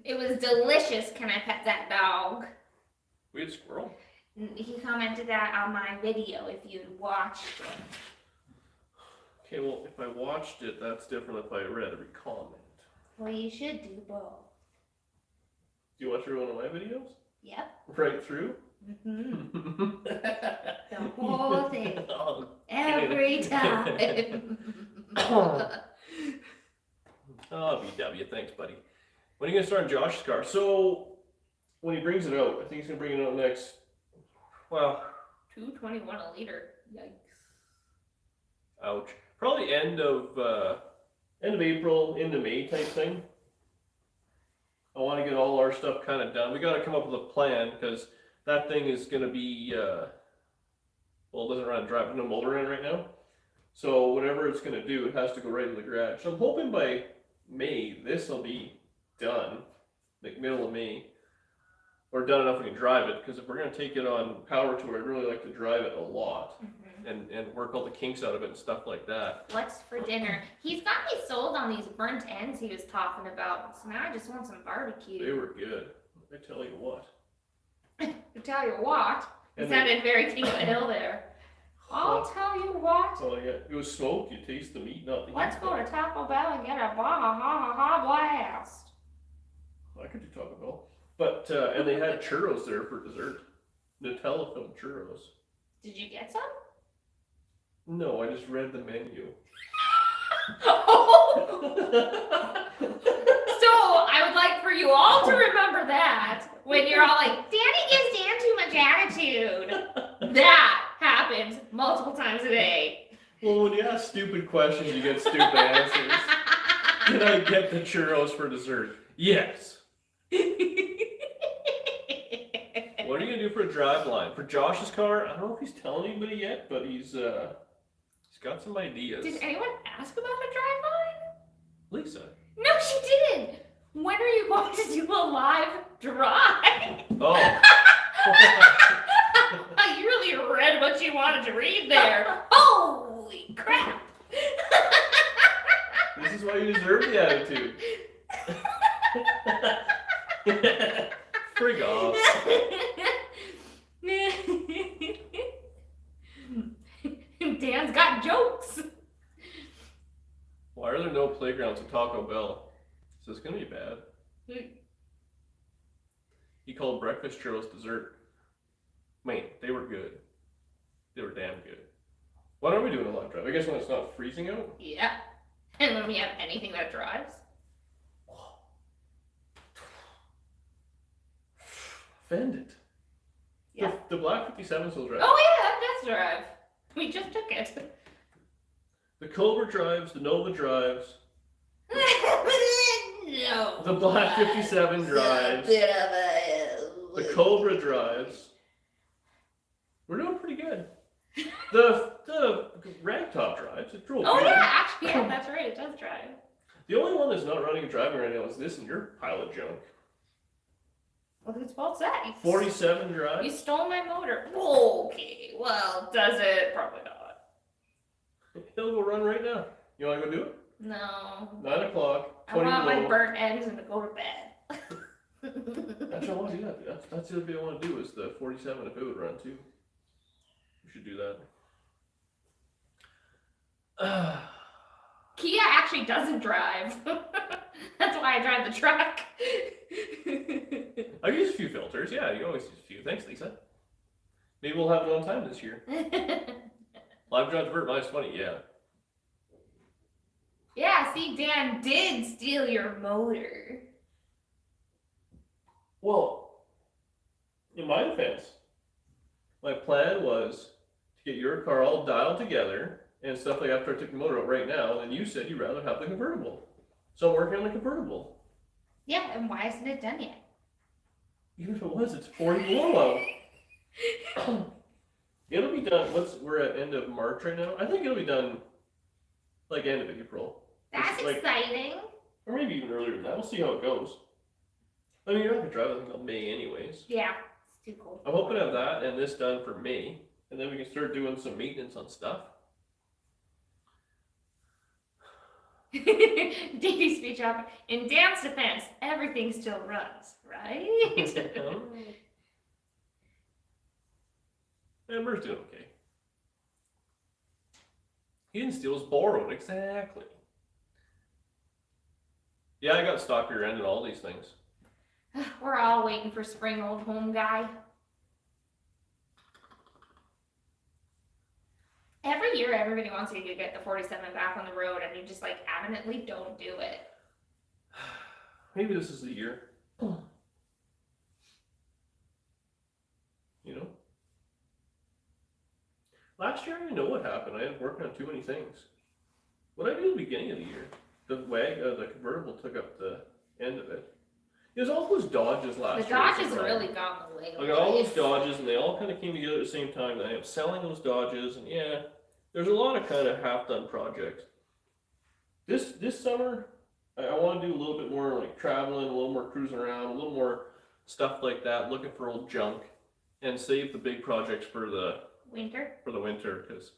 It was delicious. Can I pet that dog? We had squirrel. He commented that on my video if you'd watched it. Okay, well, if I watched it, that's different if I read every comment. Well, you should do both. Do you watch every one of my videos? Yep. Right through? Mm-hmm. The whole thing. Oh, Every time. Oh, BW, thanks, buddy. When are you going to start on Josh's car? So, when he brings it out, I think he's going to bring it out next, well... $2.21 a liter. Yikes. Ouch. Probably end of end of April into May type thing. I want to get all our stuff kind of done. We got to come up with a plan because that thing is going to be, well, it doesn't run drive, no motor in it right now. So whatever it's going to do, it has to go right in the garage. So I'm hoping by May, this will be done, like middle of May, or done enough we can drive it. Because if we're going to take it on power tour, I'd really like to drive it a lot and work all the kinks out of it and stuff like that. What's for dinner? He's got me sold on these burnt ends he was talking about. So now I just want some barbecue. They were good. I tell you what. I tell you what. It And sounded very King of the Hill there. I'll tell you what. Oh yeah, it was smoked. You taste the meat, not the heat. Let's go to Taco Bell and get a Baja Blast. I could do Taco Bell. But, and they had churros there for dessert. Nutella filled churros. Did you get some? No, I just read the menu. So I would like for you all to remember that when you're all like, Danny gives Dan too much attitude. That happens multiple times a day. Well, when you ask stupid questions, you get stupid answers. Did I get the churros for dessert? Yes. What are you gonna do for a drive line? For Josh's car, I don't know if he's telling anybody yet, but he's got some ideas. Did anyone ask about a drive line? Lisa. No, she didn't. When are you going to do a live drive? Oh. You really read what you wanted to read there. Holy crap. This is why you deserve the attitude. Frig off. Dan's got jokes. Why are there no playgrounds at Taco Bell? So it's gonna be bad. He called breakfast churros dessert. Wait, they were good. They were damn good. Why aren't we doing a live drive? I guess when it's not freezing out. Yeah. And when we have anything that drives. Offended. Yeah. The black 57 still drive. Oh yeah, that does drive. We just took it. The Cobra drives, the Nova drives, No. the black 57 drives, the Cobra drives. We're doing pretty good. The ragtop drives, it drove Oh good. yeah, actually, yeah, that's right, it does drive. The only one that's not running and driving right now is this and your pile of junk. Well, whose fault's that? 47 drives. You stole my motor. Okay, well, does it? Probably not. He'll go run right now. You want to go do it? No. 9 o'clock, I 20 want my below. burnt ends and to go to bed. That's what I want to do. That's the other thing I want to do is the 47 if it would run too. We should do that. Kia actually doesn't drive. That's why I drive the truck. I've used a few filters. Yeah, you always use a few. Thanks, Lisa. Maybe we'll have it on time this year. Live drive divert -20. Yeah. Yeah, see, Dan did steal your motor. Well, in my defense, my plan was to get your car all dialed together and stuff like after I took the motor out right now, and you said you'd rather have the convertible. So I'm working on the convertible. Yeah, and why isn't it done yet? Even if it was, it's 40 below out. It'll be done. We're at end of March right now. I think it'll be done like end of April. That's like, exciting. Or maybe even earlier than that. We'll see how it goes. I mean, you're not gonna drive it until May anyways. Yeah, it's too cool. I'm hoping to have that and this done for May, and then we can start doing some maintenance on stuff. Davey's speech up. In Dan's defense, everything still runs, right? Amber's doing okay. He didn't steal, it was borrowed, exactly. Yeah, I got stock rear end and all these things. We're all waiting for spring, old home guy. Every year, everybody wants you to get the 47 back on the road, and you just like adamantly don't do it. Maybe this is the year. You know? Last year, I didn't know what happened. I was working on too many things. What did I do at the beginning of the year? The the convertible took up the end of it. It was all those Dodges last year. The Dodges really got in the way. I got all those Dodges, and they all kind of came together at the same time. And I am selling those Dodges, and yeah, there's a lot of kind of half-done projects. This summer, I want to do a little bit more like traveling, a little more cruising around, a little more stuff like that, looking for old junk, and save the big projects for the winter. Because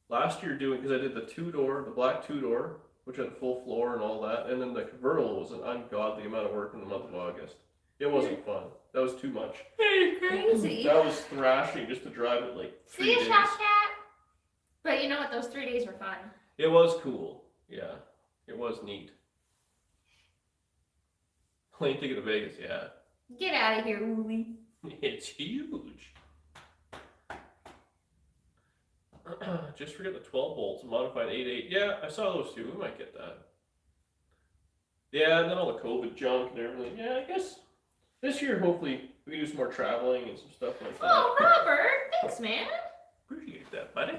last year because I did the black two-door, which had a full floor and all that, and then the convertible was an ungodly amount of work in the month of August. It wasn't fun. That was too much. Crazy. That was thrashing just to drive it like 3 days. See a shop cat? But you know what? Those 3 days were fun. It was cool. Yeah, it was neat. Plane ticket to Vegas, yeah. Get out of here, Uli. It's huge. Just forget the 12 volts, modified 8.8. Yeah, I saw those too. We might get that. Yeah, and then all the COVID junk and everything. Yeah, I guess this year, hopefully, we can do some more traveling and some stuff like that. Oh, Robert! Thanks, man. Appreciate that, buddy.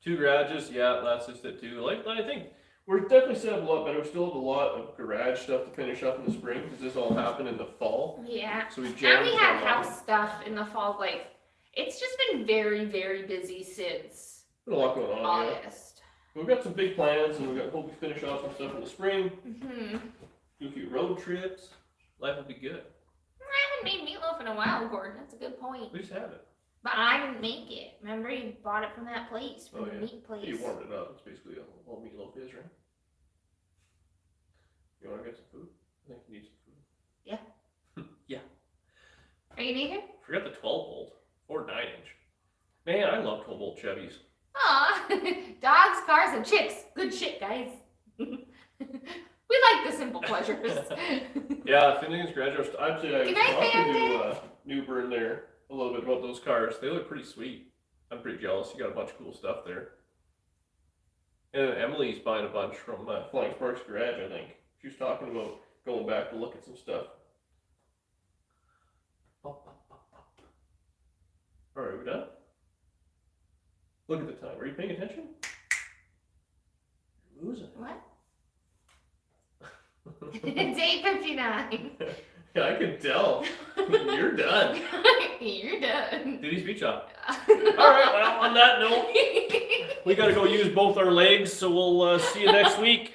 2 garages, yeah, that's just it too. Like, I think we're definitely set up a lot better. We still have a lot of garage stuff to finish up in the spring because this all happened in the fall. Yeah. So we and we had house stuff in the fall. Like, it's just been very, very busy since been a lot going on. August. Yeah. We've got some big plans, and we've got hope we finish off some stuff in the spring. Mm-hmm. Do a few road trips. Life will be good. I haven't made meatloaf in a while, Gordon. That's a good point. We just had it. But I didn't make it. Remember, you bought it from that place, from the meat place. You warmed it up. It's basically all meatloaf is, right? You want to get some food? I think you need some food. Yeah. Yeah. Are you needing? Forgot the 12 volt or 9-inch. Man, I love 12 volt Chevys. Aw, dogs, cars, and chicks. Good shit, guys. We like the simple pleasures. Yeah, Finnegan's Garage. I'd say I was Good night, talking to Newburn there a little bit about those cars. They look pretty sweet. I'm pretty jealous. You got a bunch of cool stuff there. And Emily's buying a bunch from Flying Sparks Garage, I think. She was talking about going back to look at some stuff. Alright, we done? Look at the time. Are you paying attention? You're losing. What? It's 8:59. Yeah, I can tell. You're done. You're done. Duty speech off. Alright, well, on that note, we gotta go use both our legs, so we'll see you next week.